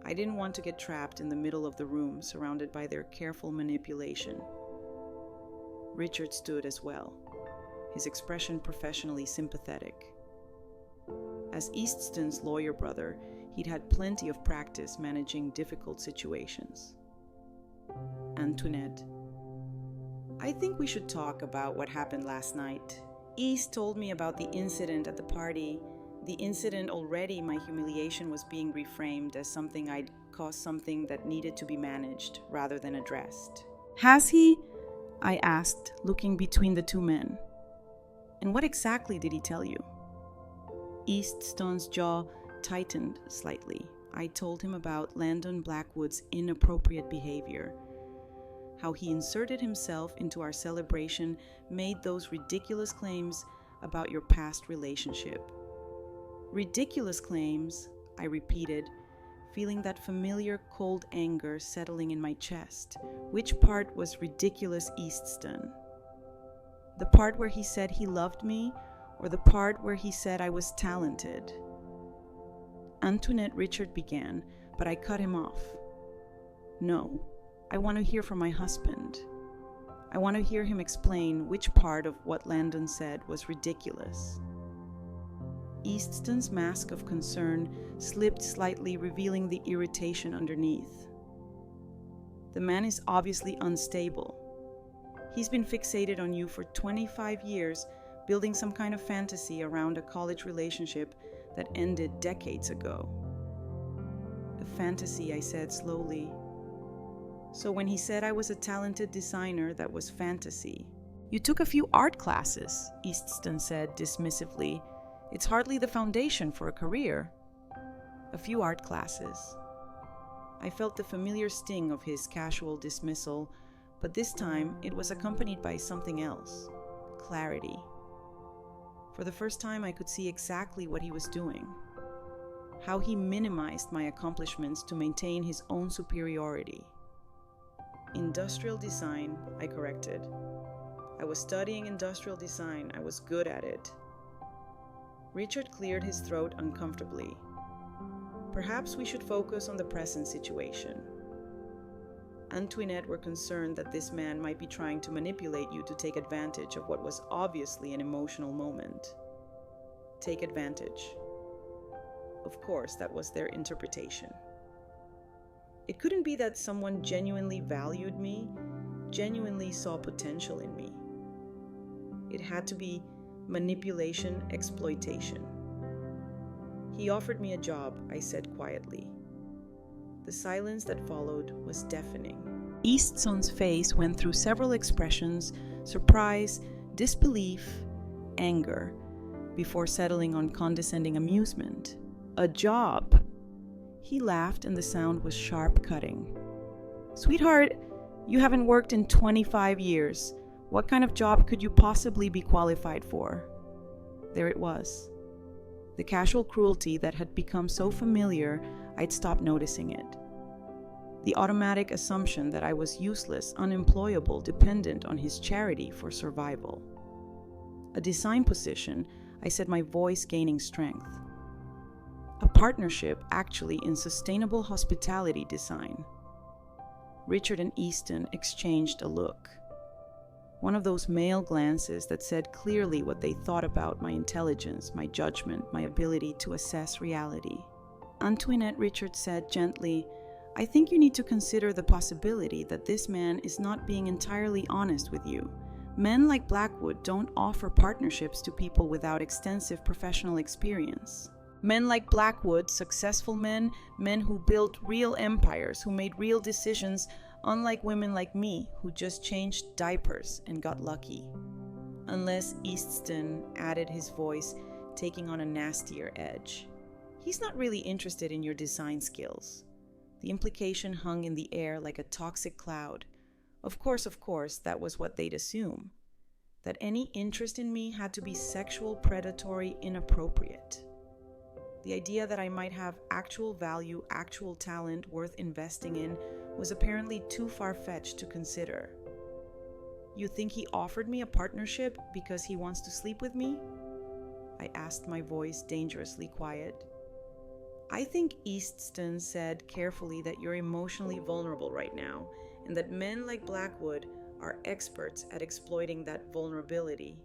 I didn't want to get trapped in the middle of the room, surrounded by their careful manipulation. Richard stood as well, his expression professionally sympathetic. As Easton's lawyer brother, he'd had plenty of practice managing difficult situations. Antoinette: "I think we should talk about what happened last night. East told me about the incident at the party. The incident already, my humiliation was being reframed as something I'd caused, something that needed to be managed rather than addressed." "Has he?" I asked, looking between the 2 men. "And what exactly did he tell you?" Easton's jaw tightened slightly. I told him about Landon Blackwood's inappropriate behavior, how he inserted himself into our celebration, made those ridiculous claims about your past relationship. "Ridiculous claims," I repeated, feeling that familiar cold anger settling in my chest. Which part was ridiculous, Easton? The part where he said he loved me, or the part where he said I was talented? Antoinette, Richard began, but I cut him off. No, I want to hear from my husband. I want to hear him explain which part of what Landon said was ridiculous. Easton's mask of concern slipped slightly, revealing the irritation underneath. The man is obviously unstable. He's been fixated on you for 25 years, building some kind of fantasy around a college relationship that ended decades ago. A fantasy, I said slowly. So when he said I was a talented designer, that was fantasy. You took a few art classes, Easton said dismissively. It's hardly the foundation for a career. A few art classes. I felt the familiar sting of his casual dismissal, but this time it was accompanied by something else. Clarity. For the first time, I could see exactly what he was doing. How he minimized my accomplishments to maintain his own superiority. Industrial design, I corrected. I was studying industrial design. I was good at it. Richard cleared his throat uncomfortably. Perhaps we should focus on the present situation. Antoinette were concerned that this man might be trying to manipulate you to take advantage of what was obviously an emotional moment. Take advantage. Of course, that was their interpretation. It couldn't be that someone genuinely valued me, genuinely saw potential in me. It had to be manipulation, exploitation. He offered me a job, I said quietly. The silence that followed was deafening. Easton's face went through several expressions: surprise, disbelief, anger, before settling on condescending amusement. A job! He laughed and the sound was sharp cutting. Sweetheart, you haven't worked in 25 years. What kind of job could you possibly be qualified for? There it was. The casual cruelty that had become so familiar, I'd stopped noticing it. The automatic assumption that I was useless, unemployable, dependent on his charity for survival. A design position, I said, my voice gaining strength. A partnership, actually, in sustainable hospitality design. Richard and Easton exchanged a look. One of those male glances that said clearly what they thought about my intelligence, my judgment, my ability to assess reality. Antoinette, Richard said gently, I think you need to consider the possibility that this man is not being entirely honest with you. Men like Blackwood don't offer partnerships to people without extensive professional experience. Men like Blackwood, successful men, men who built real empires, who made real decisions, unlike women like me who just changed diapers and got lucky. Unless Easton added his voice, taking on a nastier edge. He's not really interested in your design skills. The implication hung in the air like a toxic cloud. Of course, that was what they'd assume. That any interest in me had to be sexual, predatory, inappropriate. The idea that I might have actual value, actual talent worth investing in was apparently too far-fetched to consider. You think he offered me a partnership because he wants to sleep with me? I asked, my voice dangerously quiet. I think Easton said carefully that you're emotionally vulnerable right now, and that men like Blackwood are experts at exploiting that vulnerability.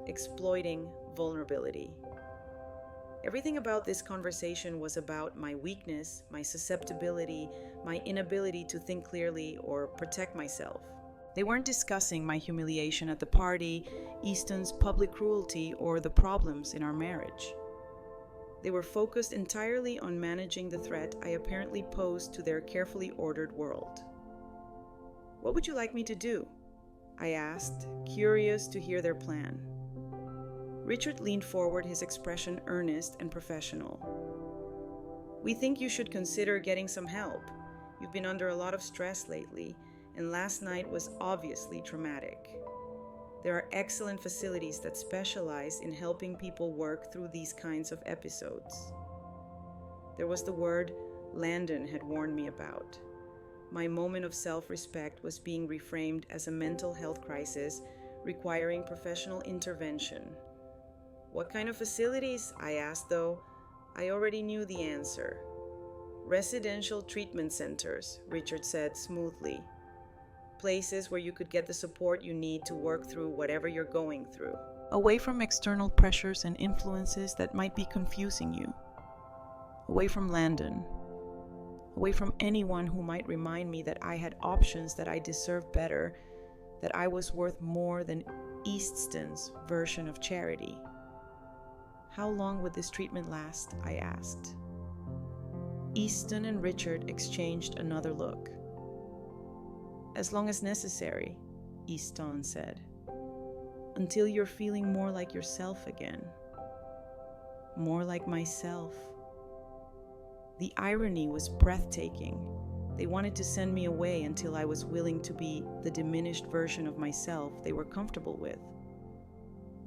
Exploiting vulnerability. Everything about this conversation was about my weakness, my susceptibility, my inability to think clearly or protect myself. They weren't discussing my humiliation at the party, Easton's public cruelty, or the problems in our marriage. They were focused entirely on managing the threat I apparently posed to their carefully ordered world. What would you like me to do? I asked, curious to hear their plan. Richard leaned forward, his expression earnest and professional. We think you should consider getting some help. You've been under a lot of stress lately, and last night was obviously traumatic. There are excellent facilities that specialize in helping people work through these kinds of episodes. There was the word Landon had warned me about. My moment of self-respect was being reframed as a mental health crisis requiring professional intervention. What kind of facilities? I asked, though I already knew the answer. Residential treatment centers, Richard said smoothly. Places where you could get the support you need to work through whatever you're going through. Away from external pressures and influences that might be confusing you. Away from Landon. Away from anyone who might remind me that I had options, that I deserved better, that I was worth more than Easton's version of charity. How long would this treatment last? I asked. Easton and Richard exchanged another look. As long as necessary, Easton said. Until you're feeling more like yourself again. More like myself. The irony was breathtaking. They wanted to send me away until I was willing to be the diminished version of myself they were comfortable with.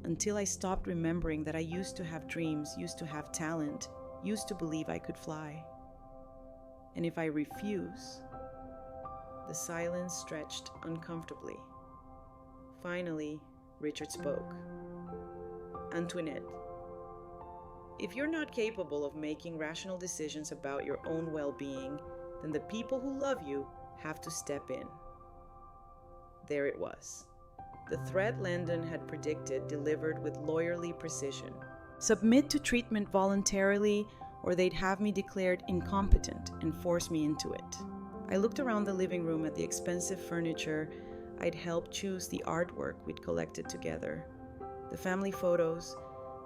Until I stopped remembering that I used to have dreams, used to have talent, used to believe I could fly. And if I refuse, the silence stretched uncomfortably. Finally, Richard spoke. Antoinette, if you're not capable of making rational decisions about your own well-being, then the people who love you have to step in. There it was. The threat Landon had predicted delivered with lawyerly precision. Submit to treatment voluntarily, or they'd have me declared incompetent and force me into it. I looked around the living room at the expensive furniture I'd helped choose, the artwork we'd collected together, the family photos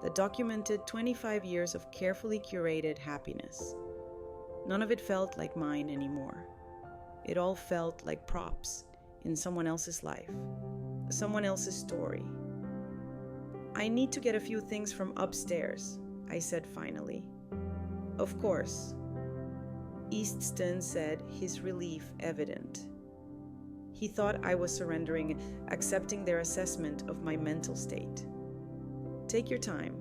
that documented 25 years of carefully curated happiness. None of it felt like mine anymore. It all felt like props in someone else's life, someone else's story. I need to get a few things from upstairs, I said finally. Of course, Easton said, his relief evident. He thought I was surrendering, accepting their assessment of my mental state. Take your time.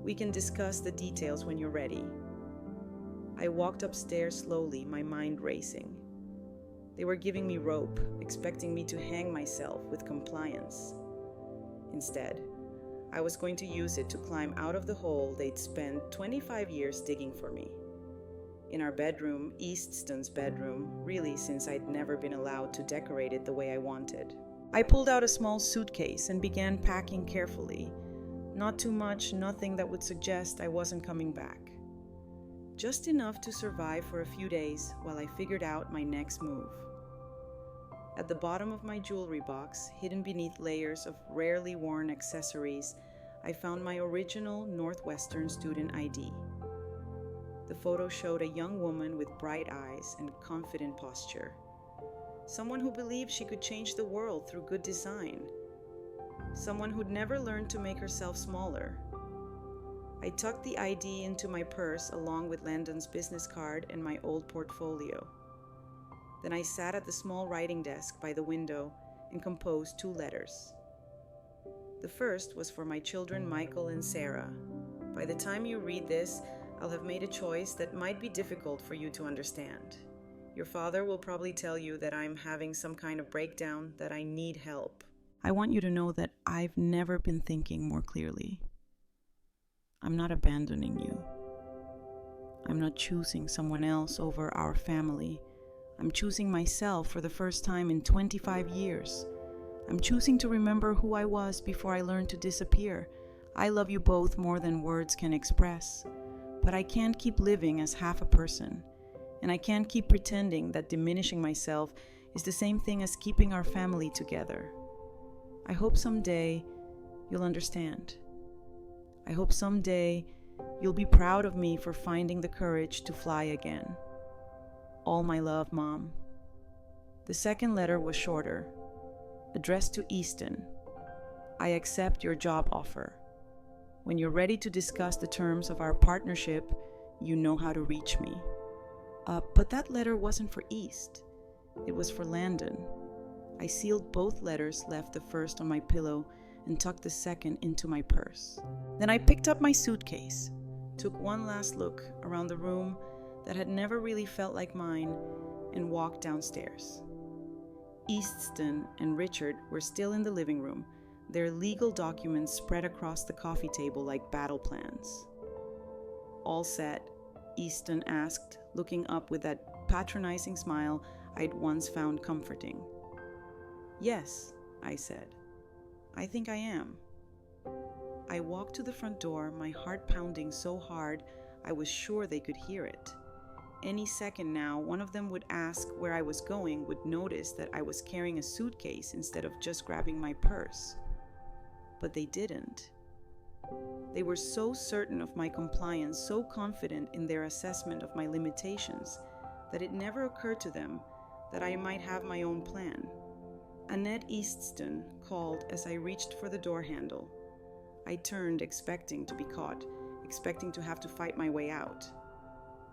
We can discuss the details when you're ready. I walked upstairs slowly, my mind racing. They were giving me rope, expecting me to hang myself with compliance. Instead, I was going to use it to climb out of the hole they'd spent 25 years digging for me. In our bedroom, Easton's bedroom, really since I'd never been allowed to decorate it the way I wanted. I pulled out a small suitcase and began packing carefully. Not too much, nothing that would suggest I wasn't coming back. Just enough to survive for a few days while I figured out my next move. At the bottom of my jewelry box, hidden beneath layers of rarely worn accessories, I found my original Northwestern student ID. The photo showed a young woman with bright eyes and confident posture. Someone who believed she could change the world through good design. Someone who'd never learned to make herself smaller. I tucked the ID into my purse along with Landon's business card and my old portfolio. Then I sat at the small writing desk by the window and composed 2 letters. The first was for my children Michael and Sarah. By the time you read this, I'll have made a choice that might be difficult for you to understand. Your father will probably tell you that I'm having some kind of breakdown, that I need help. I want you to know that I've never been thinking more clearly. I'm not abandoning you. I'm not choosing someone else over our family. I'm choosing myself for the first time in 25 years. I'm choosing to remember who I was before I learned to disappear. I love you both more than words can express. But I can't keep living as half a person. And I can't keep pretending that diminishing myself is the same thing as keeping our family together. I hope someday you'll understand. I hope someday you'll be proud of me for finding the courage to fly again. All my love, Mom. The second letter was shorter, addressed to Easton. I accept your job offer. When you're ready to discuss the terms of our partnership, you know how to reach me. But that letter wasn't for East. It was for Landon. I sealed both letters, left the first on my pillow, and tucked the second into my purse. Then I picked up my suitcase, took one last look around the room that had never really felt like mine, and walked downstairs. Easton and Richard were still in the living room, their legal documents spread across the coffee table like battle plans. "All set?" Easton asked, looking up with that patronizing smile I'd once found comforting. "Yes," I said. "I think I am." I walked to the front door, my heart pounding so hard I was sure they could hear it. Any second now, one of them would ask where I was going, would notice that I was carrying a suitcase instead of just grabbing my purse. But they didn't. They were so certain of my compliance, so confident in their assessment of my limitations, that it never occurred to them that I might have my own plan. Annette Easton called as I reached for the door handle. I turned, expecting to be caught, expecting to have to fight my way out.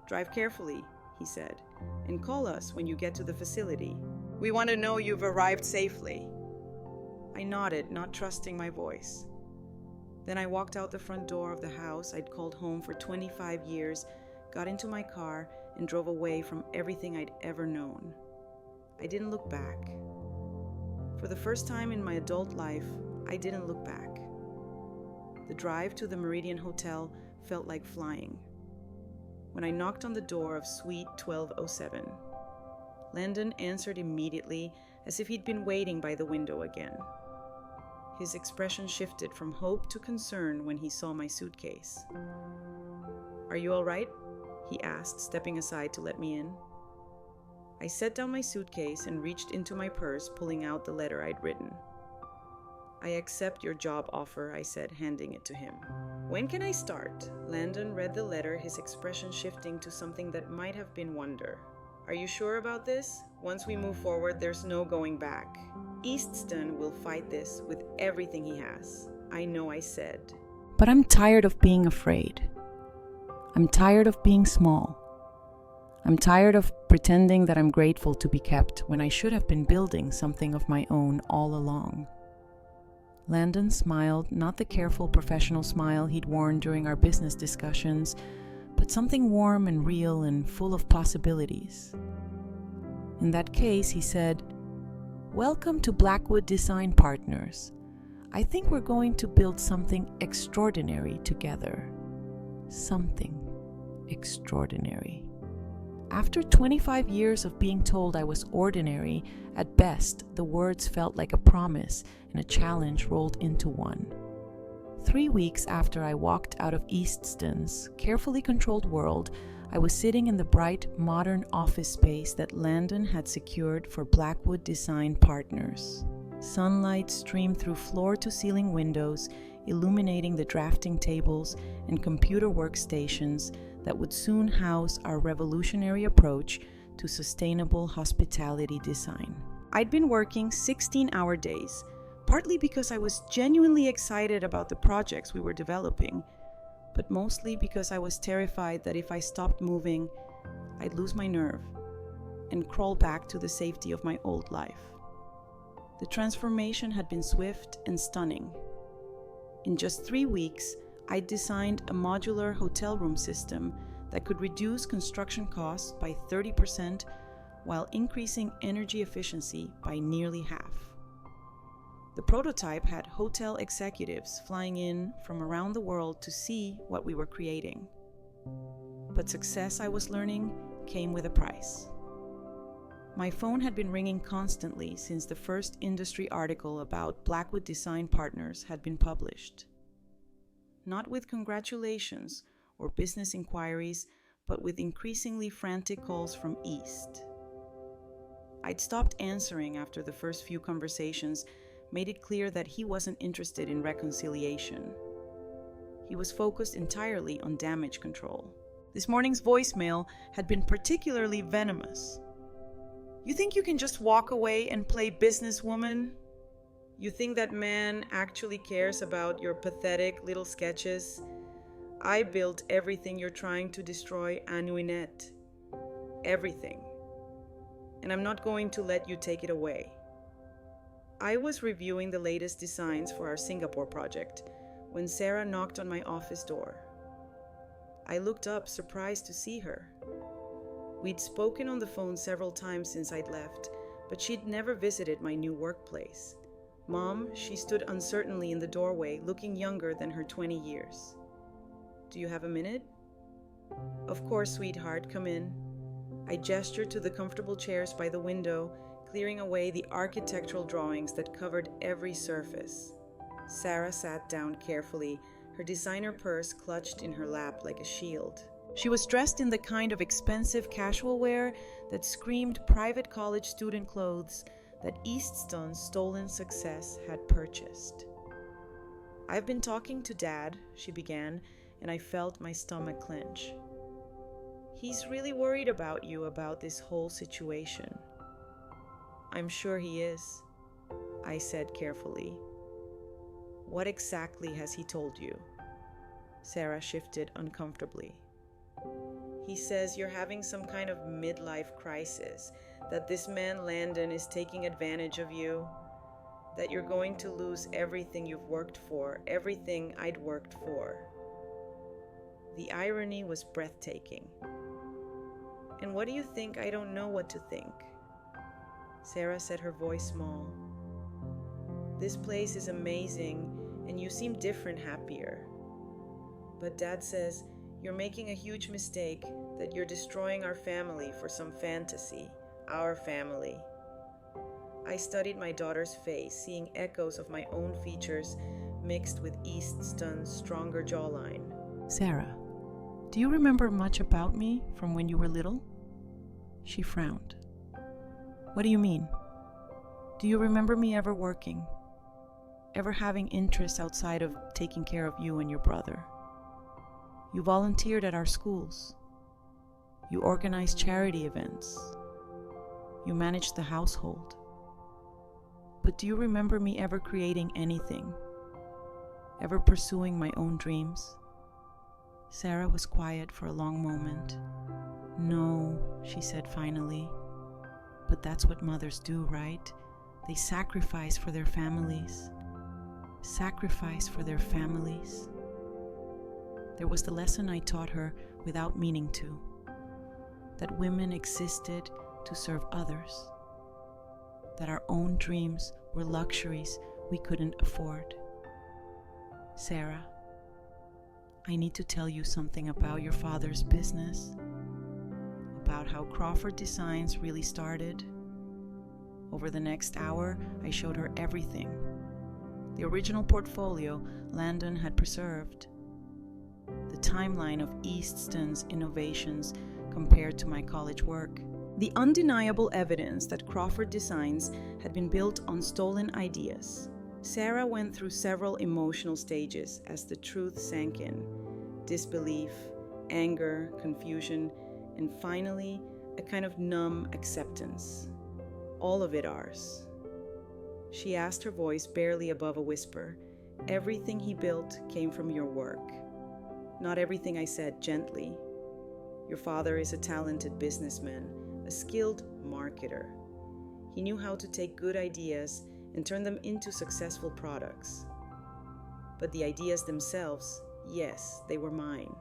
"Drive carefully," he said, "and call us when you get to the facility. We want to know you've arrived safely." I nodded, not trusting my voice. Then I walked out the front door of the house I'd called home for 25 years, got into my car, and drove away from everything I'd ever known. I didn't look back. For the first time in my adult life, I didn't look back. The drive to the Meridian Hotel felt like flying. When I knocked on the door of Suite 1207, Landon answered immediately, as if he'd been waiting by the window again. His expression shifted from hope to concern when he saw my suitcase. "Are you all right?" he asked, stepping aside to let me in. I set down my suitcase and reached into my purse, pulling out the letter I'd written. "I accept your job offer," I said, handing it to him. "When can I start?" Landon read the letter, his expression shifting to something that might have been wonder. "Are you sure about this? Once we move forward, there's no going back. Easton will fight this with everything he has." "I know," I said. But I'm tired of being afraid. I'm tired of being small. I'm tired of pretending that I'm grateful to be kept when I should have been building something of my own all along. Landon smiled, not the careful professional smile he'd worn during our business discussions, but something warm and real and full of possibilities. In that case, he said, "Welcome to Blackwood Design Partners. I think we're going to build something extraordinary together. Something extraordinary." After 25 years of being told I was ordinary, at best, the words felt like a promise and a challenge rolled into one. 3 weeks after I walked out of Easton's carefully controlled world, I was sitting in the bright, modern office space that Landon had secured for Blackwood Design Partners. Sunlight streamed through floor-to-ceiling windows, illuminating the drafting tables and computer workstations that would soon house our revolutionary approach to sustainable hospitality design. I'd been working 16-hour days, partly because I was genuinely excited about the projects we were developing, but mostly because I was terrified that if I stopped moving, I'd lose my nerve and crawl back to the safety of my old life. The transformation had been swift and stunning. In just 3 weeks, I designed a modular hotel room system that could reduce construction costs by 30% while increasing energy efficiency by nearly half. The prototype had hotel executives flying in from around the world to see what we were creating. But success, I was learning, came with a price. My phone had been ringing constantly since the first industry article about Blackwood Design Partners had been published. Not with congratulations or business inquiries, but with increasingly frantic calls from East. I'd stopped answering after the first few conversations made it clear that he wasn't interested in reconciliation. He was focused entirely on damage control. This morning's voicemail had been particularly venomous. "You think you can just walk away and play businesswoman? You think that man actually cares about your pathetic little sketches? I built everything you're trying to destroy, Anuinette. Everything. And I'm not going to let you take it away." I was reviewing the latest designs for our Singapore project when Sarah knocked on my office door. I looked up, surprised to see her. We'd spoken on the phone several times since I'd left, but she'd never visited my new workplace. Mom, she stood uncertainly in the doorway, looking younger than her 20 years. Do you have a minute? Of course, sweetheart, come in. I gestured to the comfortable chairs by the window, clearing away the architectural drawings that covered every surface. Sarah sat down carefully, her designer purse clutched in her lap like a shield. She was dressed in the kind of expensive casual wear that screamed private college student clothes that Easton's stolen success had purchased. I've been talking to Dad, she began, and I felt my stomach clench. He's really worried about you about this whole situation. I'm sure he is, I said carefully. What exactly has he told you? Sarah shifted uncomfortably. He says you're having some kind of midlife crisis, that this man Landon is taking advantage of you, that you're going to lose everything you've worked for, everything I'd worked for. The irony was breathtaking. And what do you think I don't know what to think? Sarah said, her voice small. This place is amazing, and you seem different, happier. But Dad says you're making a huge mistake, that you're destroying our family for some fantasy, our family. I studied my daughter's face, seeing echoes of my own features mixed with Easton's stronger jawline. Sarah, do you remember much about me from when you were little? She frowned. What do you mean? Do you remember me ever working? Ever having interests outside of taking care of you and your brother? You volunteered at our schools. You organized charity events. You managed the household. But do you remember me ever creating anything? Ever pursuing my own dreams? Sarah was quiet for a long moment. No, she said finally. But that's what mothers do, right? They sacrifice for their families. Sacrifice for their families. There was the lesson I taught her without meaning to. That women existed to serve others. That our own dreams were luxuries we couldn't afford. Sarah, I need to tell you something about your father's business. About how Crawford Designs really started. Over the next hour, I showed her everything. The original portfolio Landon had preserved. The timeline of Easton's innovations compared to my college work. The undeniable evidence that Crawford Designs had been built on stolen ideas. Sarah went through several emotional stages as the truth sank in. Disbelief, anger, confusion, and finally, a kind of numb acceptance. All of it ours. She asked, her voice barely above a whisper. Everything he built came from your work. Not everything, I said gently. Your father is a talented businessman, a skilled marketer. He knew how to take good ideas and turn them into successful products. But the ideas themselves, yes, they were mine.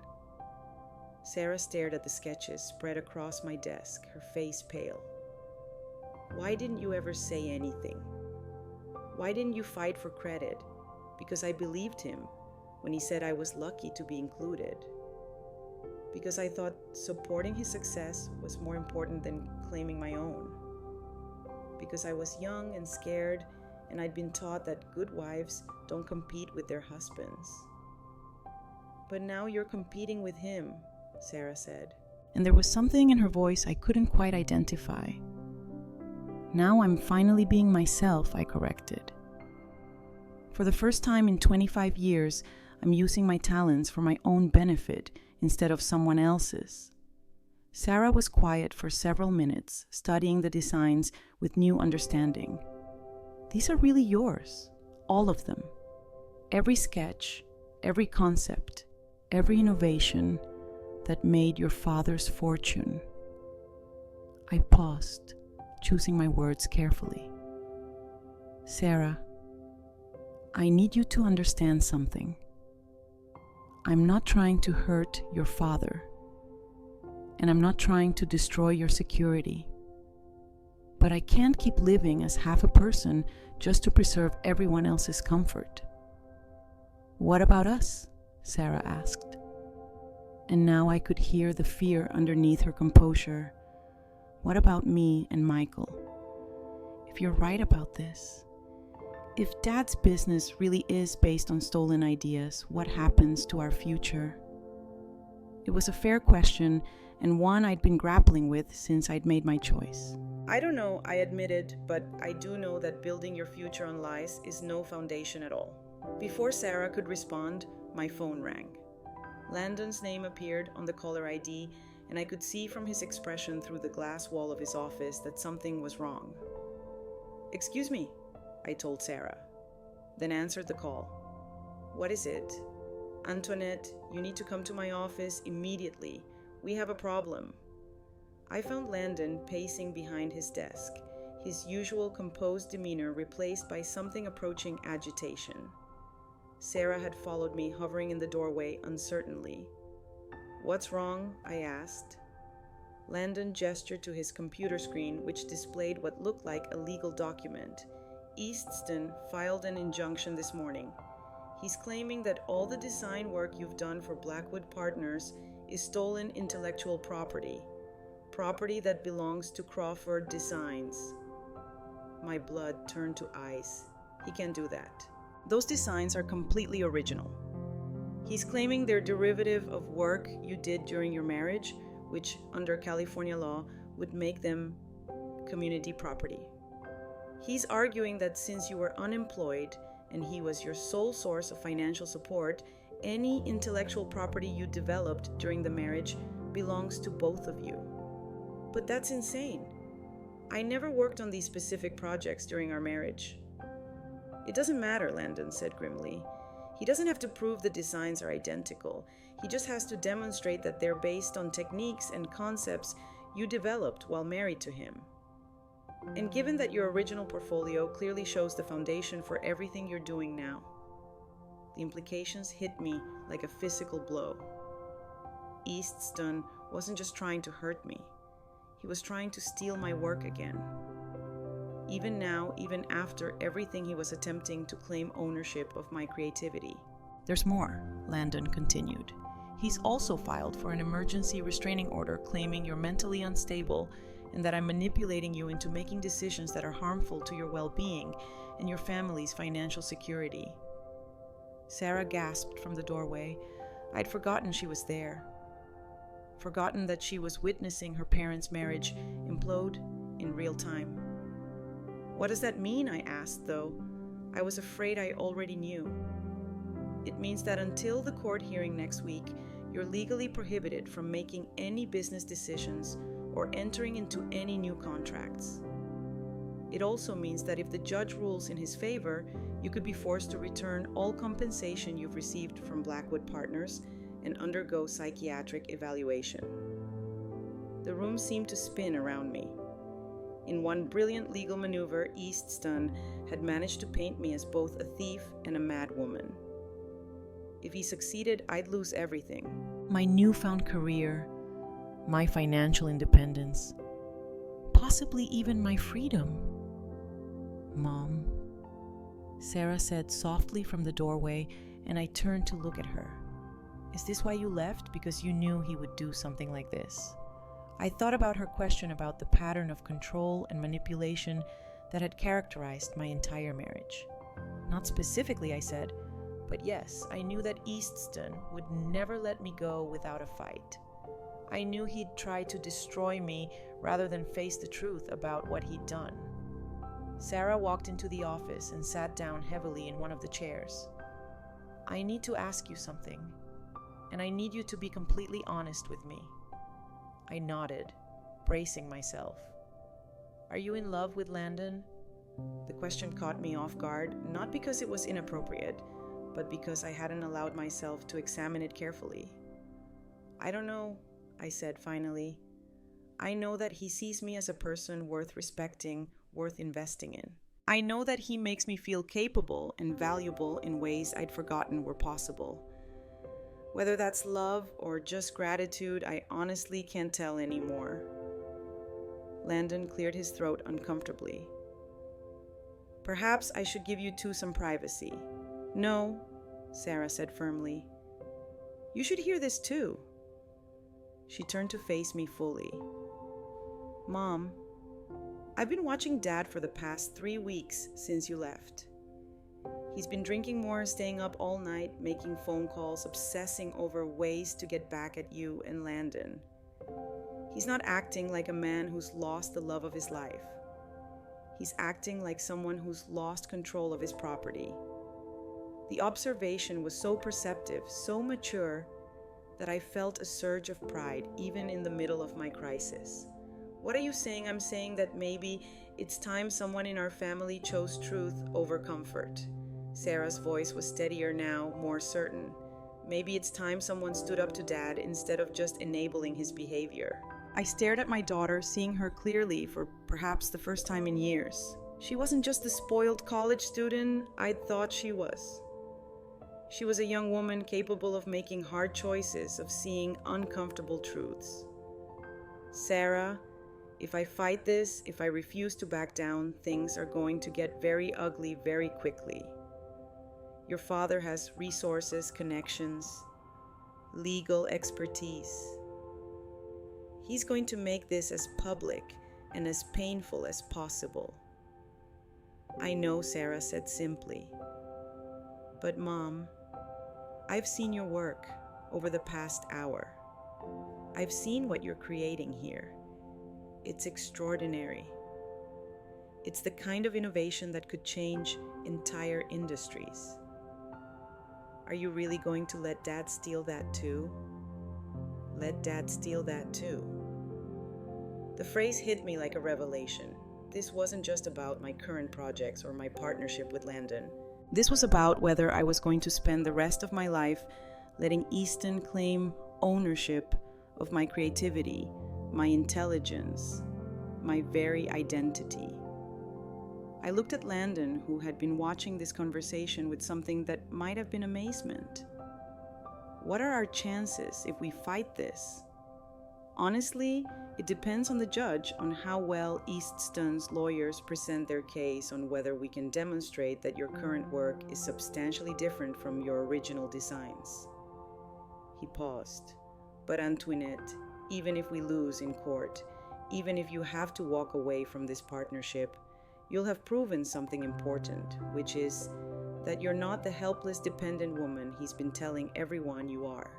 Sarah stared at the sketches spread across my desk, her face pale. Why didn't you ever say anything? Why didn't you fight for credit? Because I believed him when he said I was lucky to be included. Because I thought supporting his success was more important than claiming my own. Because I was young and scared, and I'd been taught that good wives don't compete with their husbands. But now you're competing with him, Sarah said. And there was something in her voice I couldn't quite identify. Now I'm finally being myself, I corrected. For the first time in 25 years, I'm using my talents for my own benefit instead of someone else's. Sarah was quiet for several minutes, studying the designs with new understanding. These are really yours, all of them. Every sketch, every concept, every innovation that made your father's fortune. I paused, choosing my words carefully. Sarah, I need you to understand something. I'm not trying to hurt your father, and I'm not trying to destroy your security. But I can't keep living as half a person just to preserve everyone else's comfort. What about us? Sarah asked. And now I could hear the fear underneath her composure. What about me and Michael? If you're right about this, if Dad's business really is based on stolen ideas, what happens to our future? It was a fair question, and one I'd been grappling with since I'd made my choice. I don't know, I admitted, but I do know that building your future on lies is no foundation at all. Before Sarah could respond, my phone rang. Landon's name appeared on the caller ID, and I could see from his expression through the glass wall of his office that something was wrong. "Excuse me," I told Sarah, then answered the call. "What is it?" "Antoinette, you need to come to my office immediately. We have a problem." I found Landon pacing behind his desk, his usual composed demeanor replaced by something approaching agitation. Sarah had followed me, hovering in the doorway uncertainly. "What's wrong?" I asked. Landon gestured to his computer screen, which displayed what looked like a legal document. "Eastston filed an injunction this morning. He's claiming that all the design work you've done for Blackwood Partners is stolen intellectual property that belongs to Crawford Designs." My blood turned to ice. He can't do that. Those designs are completely original. He's claiming they're derivative of work you did during your marriage, which under California law would make them community property. He's arguing that since you were unemployed and he was your sole source of financial support, any intellectual property you developed during the marriage belongs to both of you. But that's insane. I never worked on these specific projects during our marriage. "It doesn't matter," Landon said grimly. "He doesn't have to prove the designs are identical. He just has to demonstrate that they're based on techniques and concepts you developed while married to him. And given that your original portfolio clearly shows the foundation for everything you're doing now." The implications hit me like a physical blow. Eastston wasn't just trying to hurt me. He was trying to steal my work again. Even now, even after everything he was attempting to claim ownership of my creativity. "There's more," Landon continued. "He's also filed for an emergency restraining order claiming you're mentally unstable and that I'm manipulating you into making decisions that are harmful to your well-being and your family's financial security." Sarah gasped from the doorway. I'd forgotten she was there. Forgotten that she was witnessing her parents' marriage implode in real time. "What does that mean?" I asked, though I was afraid I already knew. "It means that until the court hearing next week, you're legally prohibited from making any business decisions or entering into any new contracts. It also means that if the judge rules in his favor, you could be forced to return all compensation you've received from Blackwood Partners and undergo psychiatric evaluation." The room seemed to spin around me. In one brilliant legal maneuver, Eastston had managed to paint me as both a thief and a mad woman. If he succeeded, I'd lose everything. My newfound career, my financial independence, possibly even my freedom. "Mom," Sarah said softly from the doorway, and I turned to look at her. "Is this why you left? Because you knew he would do something like this?" I thought about her question about the pattern of control and manipulation that had characterized my entire marriage. "Not specifically," I said, "but yes, I knew that Eastston would never let me go without a fight. I knew he'd try to destroy me rather than face the truth about what he'd done." Sarah walked into the office and sat down heavily in one of the chairs. "I need to ask you something, and I need you to be completely honest with me." I nodded, bracing myself. "Are you in love with Landon?" The question caught me off guard, not because it was inappropriate, but because I hadn't allowed myself to examine it carefully. "I don't know," I said finally. "I know that he sees me as a person worth respecting, worth investing in. I know that he makes me feel capable and valuable in ways I'd forgotten were possible. Whether that's love or just gratitude, I honestly can't tell anymore." Landon cleared his throat uncomfortably. Perhaps I should give you two some privacy. No, Sarah said firmly. You should hear this too. She turned to face me fully. Mom, I've been watching Dad for the past 3 weeks since you left. He's been drinking more, staying up all night, making phone calls, obsessing over ways to get back at you and Landon. He's not acting like a man who's lost the love of his life. He's acting like someone who's lost control of his property. The observation was so perceptive, so mature, that I felt a surge of pride even in the middle of my crisis. What are you saying? I'm saying that maybe it's time someone in our family chose truth over comfort. Sarah's voice was steadier now, more certain. Maybe it's time someone stood up to Dad instead of just enabling his behavior. I stared at my daughter, seeing her clearly for perhaps the first time in years. She wasn't just the spoiled college student I thought she was. She was a young woman capable of making hard choices, of seeing uncomfortable truths. Sarah, if I fight this, if I refuse to back down, things are going to get very ugly very quickly. Your father has resources, connections, legal expertise. He's going to make this as public and as painful as possible. I know, Sarah said simply. But Mom, I've seen your work over the past hour. I've seen what you're creating here. It's extraordinary. It's the kind of innovation that could change entire industries. Are you really going to let Dad steal that too? Let Dad steal that too. The phrase hit me like a revelation. This wasn't just about my current projects or my partnership with Landon. This was about whether I was going to spend the rest of my life letting Easton claim ownership of my creativity, my intelligence, my very identity. I looked at Landon, who had been watching this conversation with something that might have been amazement. What are our chances if we fight this? Honestly, it depends on the judge on how well Easton's lawyers present their case on whether we can demonstrate that your current work is substantially different from your original designs. He paused. But Antoinette, even if we lose in court, even if you have to walk away from this partnership, you'll have proven something important, which is that you're not the helpless, dependent woman he's been telling everyone you are.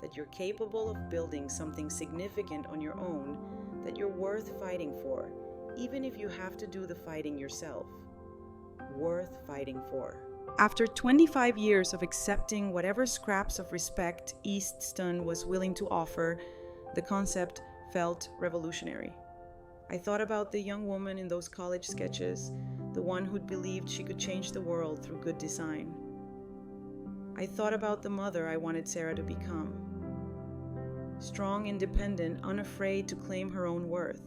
That you're capable of building something significant on your own, that you're worth fighting for, even if you have to do the fighting yourself. Worth fighting for. After 25 years of accepting whatever scraps of respect Easton was willing to offer, the concept felt revolutionary. I thought about the young woman in those college sketches, the one who'd believed she could change the world through good design. I thought about the mother I wanted Sarah to become. Strong, independent, unafraid to claim her own worth.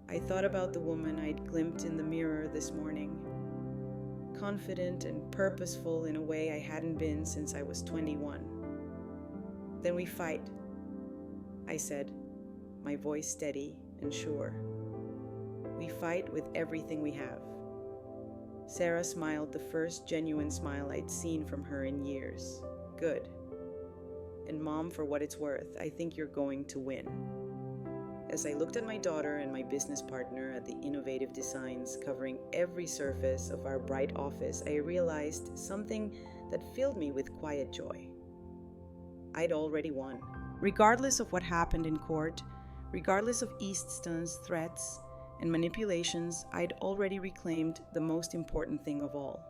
I thought about the woman I'd glimpsed in the mirror this morning. Confident and purposeful in a way I hadn't been since I was 21. Then we fight, I said, my voice steady and sure. We fight with everything we have. Sarah smiled, the first genuine smile I'd seen from her in years. Good. And Mom, for what it's worth, I think you're going to win. As I looked at my daughter and my business partner at the innovative designs covering every surface of our bright office, I realized something that filled me with quiet joy. I'd already won. Regardless of what happened in court, regardless of Easton's threats and manipulations, I'd already reclaimed the most important thing of all.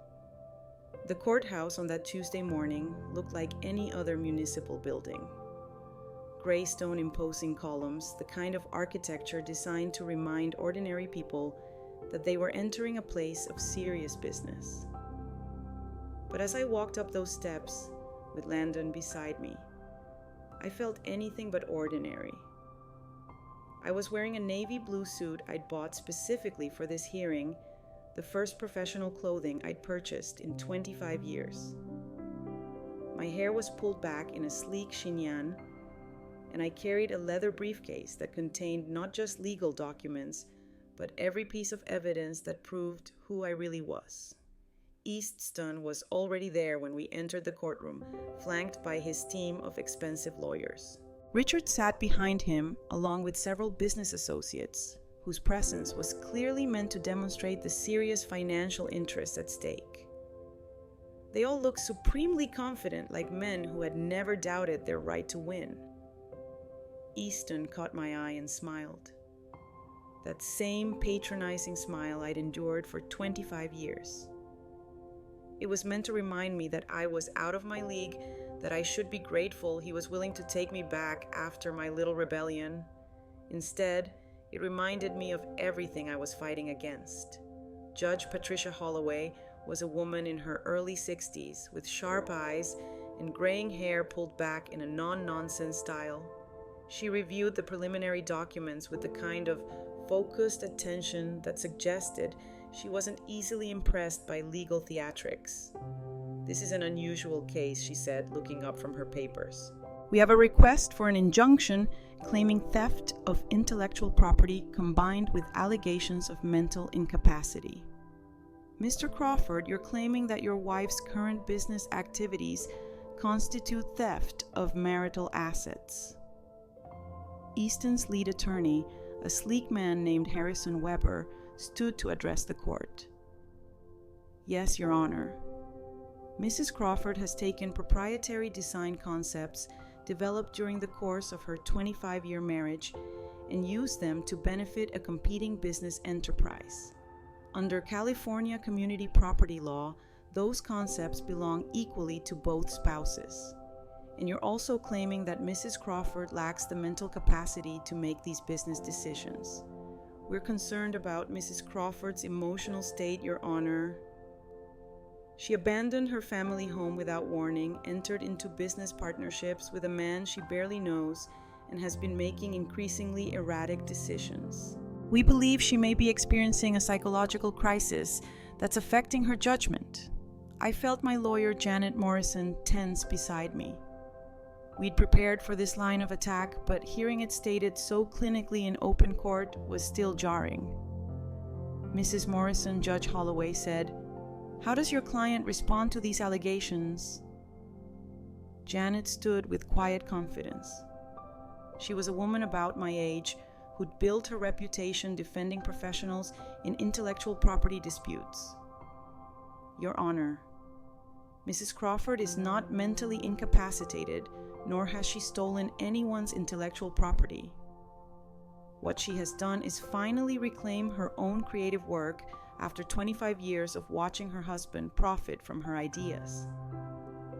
The courthouse on that Tuesday morning looked like any other municipal building. Gray stone imposing columns, the kind of architecture designed to remind ordinary people that they were entering a place of serious business. But as I walked up those steps, with Landon beside me, I felt anything but ordinary. I was wearing a navy blue suit I'd bought specifically for this hearing, the first professional clothing I'd purchased in 25 years. My hair was pulled back in a sleek chignon, and I carried a leather briefcase that contained not just legal documents, but every piece of evidence that proved who I really was. Easton was already there when we entered the courtroom, flanked by his team of expensive lawyers. Richard sat behind him, along with several business associates, whose presence was clearly meant to demonstrate the serious financial interests at stake. They all looked supremely confident, like men who had never doubted their right to win. Easton caught my eye and smiled. That same patronizing smile I'd endured for 25 years. It was meant to remind me that I was out of my league, that I should be grateful he was willing to take me back after my little rebellion. Instead, it reminded me of everything I was fighting against. Judge Patricia Holloway was a woman in her early 60s with sharp eyes and graying hair pulled back in a non-nonsense style. She reviewed the preliminary documents with the kind of focused attention that suggested she wasn't easily impressed by legal theatrics. "This is an unusual case," she said, looking up from her papers. "We have a request for an injunction claiming theft of intellectual property combined with allegations of mental incapacity. Mr. Crawford, you're claiming that your wife's current business activities constitute theft of marital assets." Easton's lead attorney, a sleek man named Harrison Weber, stood to address the court. "Yes, Your Honor. Mrs. Crawford has taken proprietary design concepts developed during the course of her 25-year marriage and used them to benefit a competing business enterprise. Under California community property law, those concepts belong equally to both spouses. And you're also claiming that Mrs. Crawford lacks the mental capacity to make these business decisions. We're concerned about Mrs. Crawford's emotional state, Your Honor. She abandoned her family home without warning, entered into business partnerships with a man she barely knows, and has been making increasingly erratic decisions. We believe she may be experiencing a psychological crisis that's affecting her judgment." I felt my lawyer, Janet Morrison, tense beside me. We'd prepared for this line of attack, but hearing it stated so clinically in open court was still jarring. "Mrs. Morrison," Judge Holloway said, "how does your client respond to these allegations?" Janet stood with quiet confidence. She was a woman about my age who'd built her reputation defending professionals in intellectual property disputes. "Your Honor, Mrs. Crawford is not mentally incapacitated, nor has she stolen anyone's intellectual property. What she has done is finally reclaim her own creative work after 25 years of watching her husband profit from her ideas."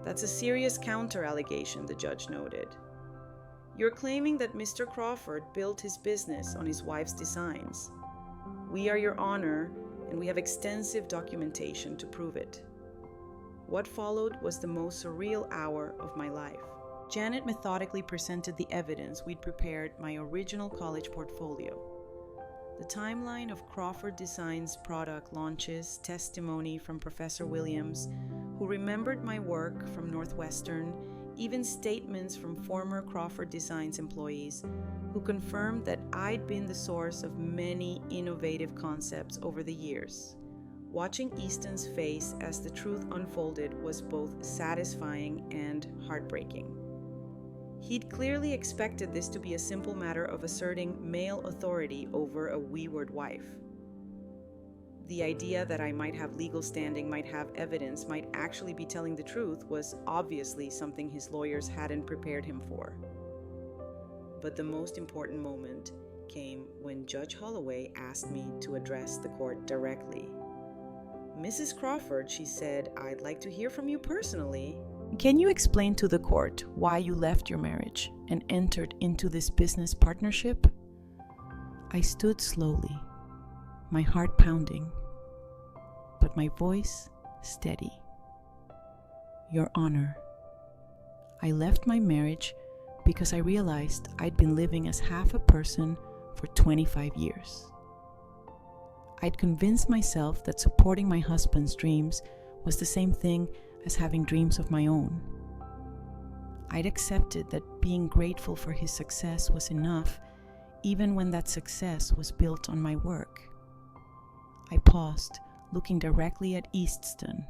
"That's a serious counter-allegation," the judge noted. "You're claiming that Mr. Crawford built his business on his wife's designs. We are Your Honor, and we have extensive documentation to prove it." What followed was the most surreal hour of my life. Janet methodically presented the evidence we'd prepared, my original college portfolio. The timeline of Crawford Designs product launches, testimony from Professor Williams, who remembered my work from Northwestern, even statements from former Crawford Designs employees who confirmed that I'd been the source of many innovative concepts over the years. Watching Easton's face as the truth unfolded was both satisfying and heartbreaking. He'd clearly expected this to be a simple matter of asserting male authority over a wayward wife. The idea that I might have legal standing, might have evidence, might actually be telling the truth was obviously something his lawyers hadn't prepared him for. But the most important moment came when Judge Holloway asked me to address the court directly. "Mrs. Crawford," she said, "I'd like to hear from you personally. Can you explain to the court why you left your marriage and entered into this business partnership?" I stood slowly, my heart pounding, but my voice steady. "Your Honor, I left my marriage because I realized I'd been living as half a person for 25 years. I'd convinced myself that supporting my husband's dreams was the same thing as having dreams of my own. I'd accepted that being grateful for his success was enough, even when that success was built on my work. I paused, looking directly at Easton.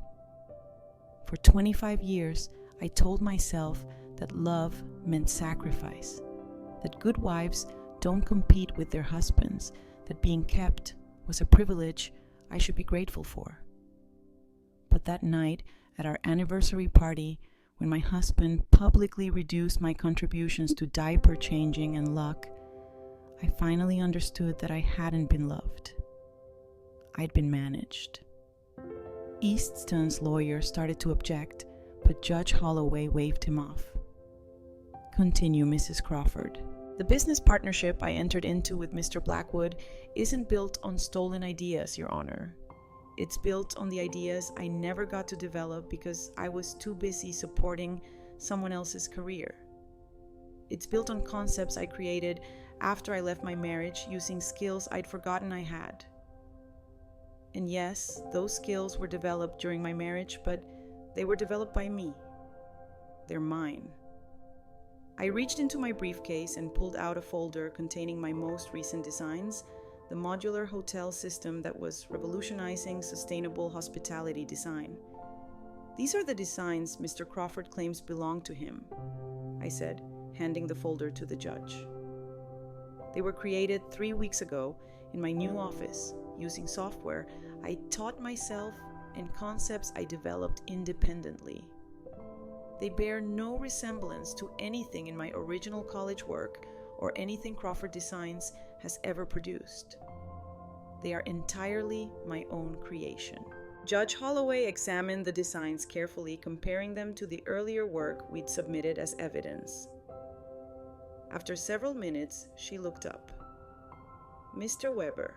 For 25 years, I told myself that love meant sacrifice, that good wives don't compete with their husbands, that being kept was a privilege I should be grateful for. But that night, at our anniversary party, when my husband publicly reduced my contributions to diaper changing and luck, I finally understood that I hadn't been loved. I'd been managed. Easton's lawyer started to object, but Judge Holloway waved him off. Continue, Mrs. Crawford. The business partnership I entered into with Mr. Blackwood isn't built on stolen ideas, Your Honor. It's built on the ideas I never got to develop because I was too busy supporting someone else's career. It's built on concepts I created after I left my marriage using skills I'd forgotten I had. And yes, those skills were developed during my marriage, but they were developed by me. They're mine. I reached into my briefcase and pulled out a folder containing my most recent designs, the modular hotel system that was revolutionizing sustainable hospitality design. These are the designs Mr. Crawford claims belong to him, I said, handing the folder to the judge. They were created 3 weeks ago in my new office using software I taught myself and concepts I developed independently. They bear no resemblance to anything in my original college work or anything Crawford Designs has ever produced. They are entirely my own creation. Judge Holloway examined the designs carefully, comparing them to the earlier work we'd submitted as evidence. After several minutes, she looked up. Mr. Weber,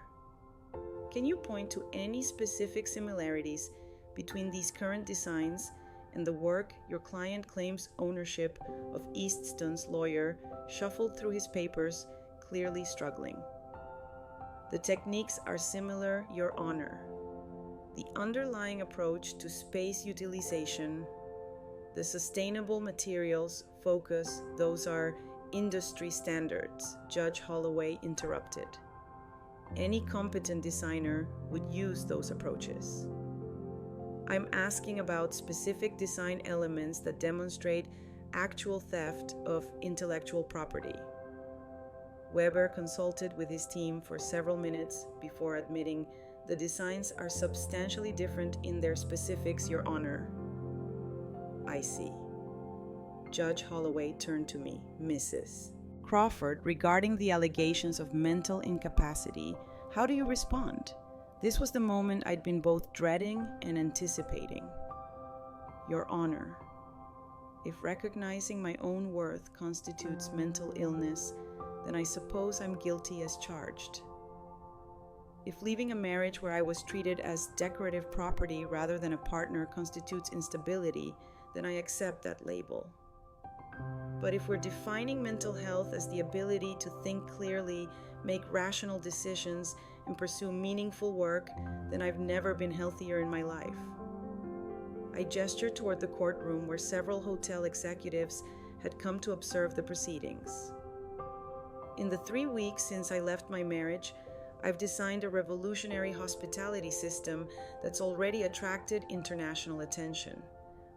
can you point to any specific similarities between these current designs and the work your client claims ownership of Easton's lawyer shuffled through his papers, clearly struggling? The techniques are similar, Your Honor. The underlying approach to space utilization, the sustainable materials focus, those are industry standards, Judge Holloway interrupted. Any competent designer would use those approaches. I'm asking about specific design elements that demonstrate actual theft of intellectual property. Weber consulted with his team for several minutes before admitting the designs are substantially different in their specifics, Your Honor. I see. Judge Holloway turned to me, Mrs. Crawford, regarding the allegations of mental incapacity, how do you respond? This was the moment I'd been both dreading and anticipating. Your Honor, if recognizing my own worth constitutes mental illness, then I suppose I'm guilty as charged. If leaving a marriage where I was treated as decorative property rather than a partner constitutes instability, then I accept that label. But if we're defining mental health as the ability to think clearly, make rational decisions, and pursue meaningful work, then I've never been healthier in my life. I gestured toward the courtroom where several hotel executives had come to observe the proceedings. In the 3 weeks since I left my marriage, I've designed a revolutionary hospitality system that's already attracted international attention.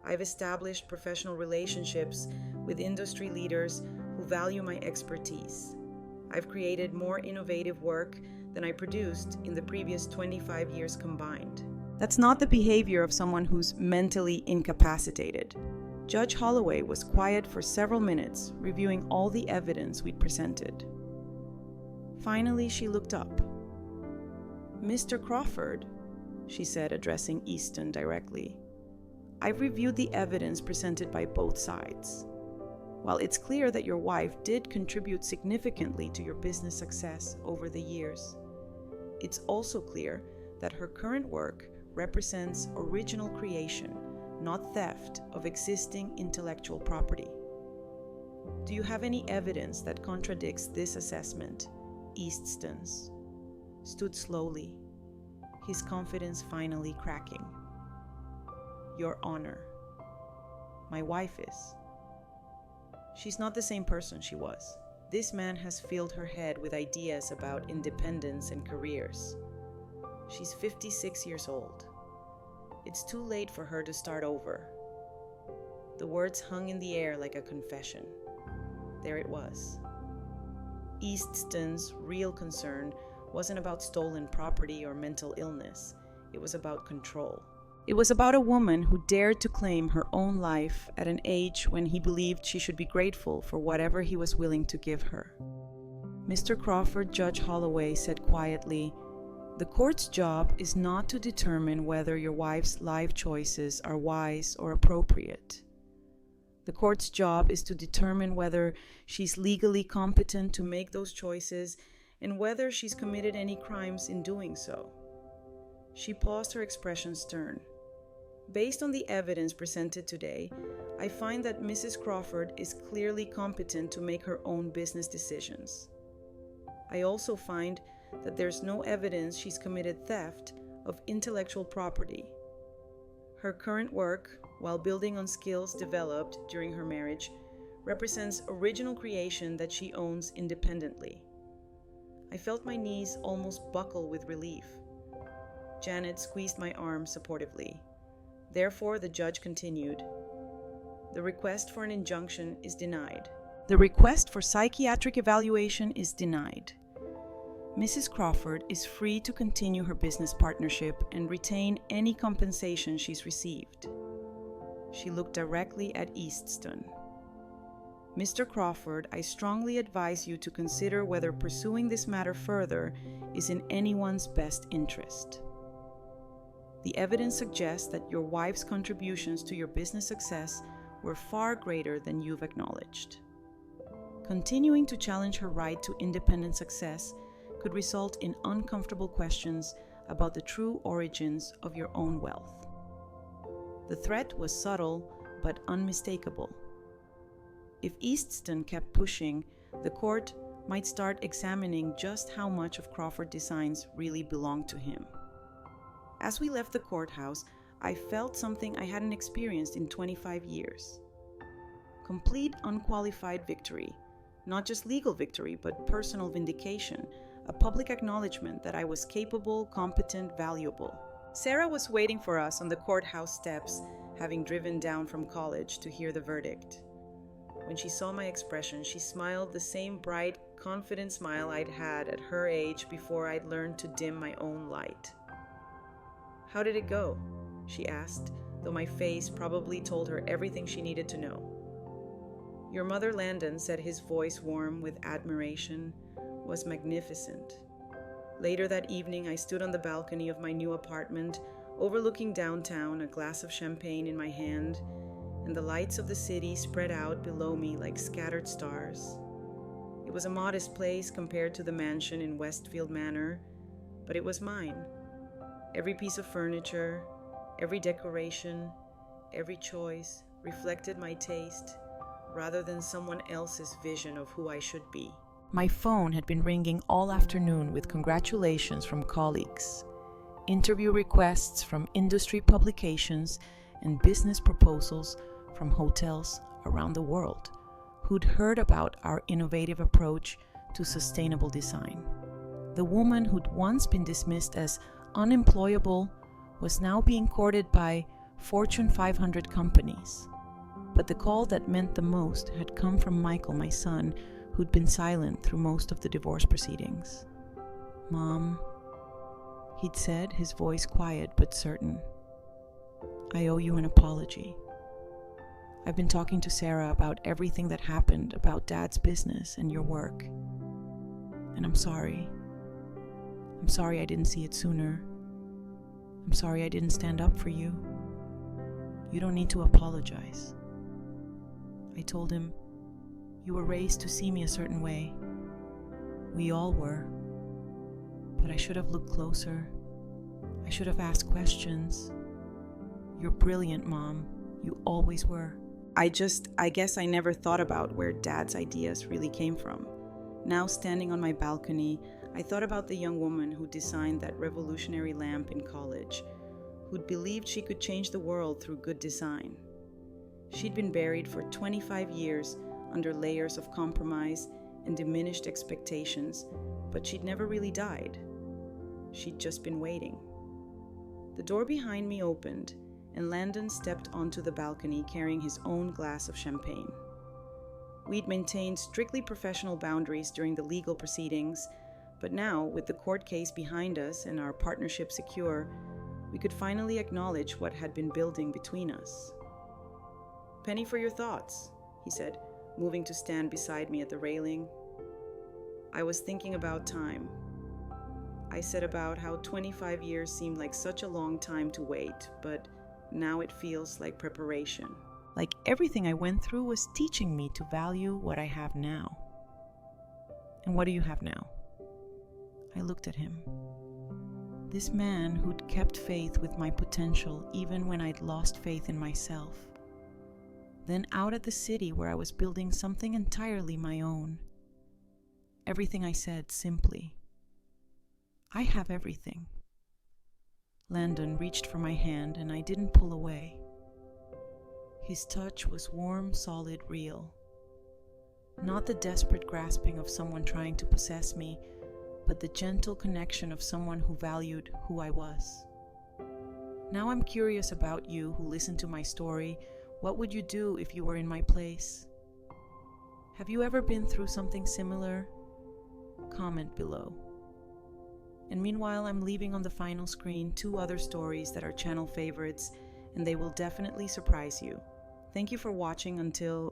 I've established professional relationships with industry leaders who value my expertise. I've created more innovative work than I produced in the previous 25 years combined. That's not the behavior of someone who's mentally incapacitated. Judge Holloway was quiet for several minutes, reviewing all the evidence we'd presented. Finally, she looked up. Mr. Crawford, she said, addressing Easton directly, I've reviewed the evidence presented by both sides. While it's clear that your wife did contribute significantly to your business success over the years, it's also clear that her current work represents original creation, not theft of existing intellectual property. Do you have any evidence that contradicts this assessment? Easton stood slowly, his confidence finally cracking. Your Honor, my wife is. She's not the same person she was. This man has filled her head with ideas about independence and careers. She's 56 years old. It's too late for her to start over. The words hung in the air like a confession. There it was. Eastston's real concern wasn't about stolen property or mental illness. It was about control. It was about a woman who dared to claim her own life at an age when he believed she should be grateful for whatever he was willing to give her. Mr. Crawford, Judge Holloway said quietly, "The court's job is not to determine whether your wife's life choices are wise or appropriate. The court's job is to determine whether she's legally competent to make those choices and whether she's committed any crimes in doing so." She paused, her expression stern. Based on the evidence presented today, I find that Mrs. Crawford is clearly competent to make her own business decisions. I also find that there's no evidence she's committed theft of intellectual property. Her current work, while building on skills developed during her marriage, represents original creation that she owns independently. I felt my knees almost buckle with relief. Janet squeezed my arm supportively. Therefore, the judge continued, "The request for an injunction is denied. The request for psychiatric evaluation is denied. Mrs. Crawford is free to continue her business partnership and retain any compensation she's received." She looked directly at Eastston. "Mr. Crawford, I strongly advise you to consider whether pursuing this matter further is in anyone's best interest. The evidence suggests that your wife's contributions to your business success were far greater than you've acknowledged. Continuing to challenge her right to independent success could result in uncomfortable questions about the true origins of your own wealth." The threat was subtle but unmistakable. If Eastston kept pushing, the court might start examining just how much of Crawford Designs really belonged to him. As we left the courthouse, I felt something I hadn't experienced in 25 years. Complete unqualified victory. Not just legal victory, but personal vindication. A public acknowledgement that I was capable, competent, valuable. Sarah was waiting for us on the courthouse steps, having driven down from college to hear the verdict. When she saw my expression, she smiled the same bright, confident smile I'd had at her age before I'd learned to dim my own light. "How did it go?" she asked, though my face probably told her everything she needed to know. "Your mother, Landon," said his voice warm with admiration, "was magnificent. Later that evening, I stood on the balcony of my new apartment, overlooking downtown, a glass of champagne in my hand, and the lights of the city spread out below me like scattered stars. It was a modest place compared to the mansion in Westfield Manor, but it was mine. Every piece of furniture, every decoration, every choice reflected my taste rather than someone else's vision of who I should be." My phone had been ringing all afternoon with congratulations from colleagues, interview requests from industry publications, and business proposals from hotels around the world who'd heard about our innovative approach to sustainable design. The woman who'd once been dismissed as unemployable was now being courted by Fortune 500 companies. But the call that meant the most had come from Michael, my son, who'd been silent through most of the divorce proceedings. "Mom," he'd said, his voice quiet but certain, "I owe you an apology. I've been talking to Sarah about everything that happened, about Dad's business and your work. And I'm sorry. I'm sorry I didn't see it sooner. I'm sorry I didn't stand up for you. You don't need to apologize." I told him, "You were raised to see me a certain way. We all were. But I should have looked closer. I should have asked questions. You're brilliant, Mom. You always were." I guess I never thought about where Dad's ideas really came from. Now, standing on my balcony, I thought about the young woman who designed that revolutionary lamp in college, who'd believed she could change the world through good design. She'd been buried for 25 years under layers of compromise and diminished expectations, but she'd never really died. She'd just been waiting. The door behind me opened, and Landon stepped onto the balcony carrying his own glass of champagne. We'd maintained strictly professional boundaries during the legal proceedings, but now, with the court case behind us and our partnership secure, we could finally acknowledge what had been building between us. "Penny for your thoughts," he said, moving to stand beside me at the railing. I was thinking about time. I said about how 25 years seemed like such a long time to wait, but now it feels like preparation. Like everything I went through was teaching me to value what I have now. "And what do you have now?" I looked at him. This man who'd kept faith with my potential even when I'd lost faith in myself. Then out at the city where I was building something entirely my own. Everything I said simply. I have everything. Landon reached for my hand and I didn't pull away. His touch was warm, solid, real. Not the desperate grasping of someone trying to possess me, but the gentle connection of someone who valued who I was. Now I'm curious about you who listened to my story. What would you do if you were in my place? Have you ever been through something similar? Comment below. And meanwhile, I'm leaving on the final screen 2 other stories that are channel favorites, and they will definitely surprise you. Thank you for watching until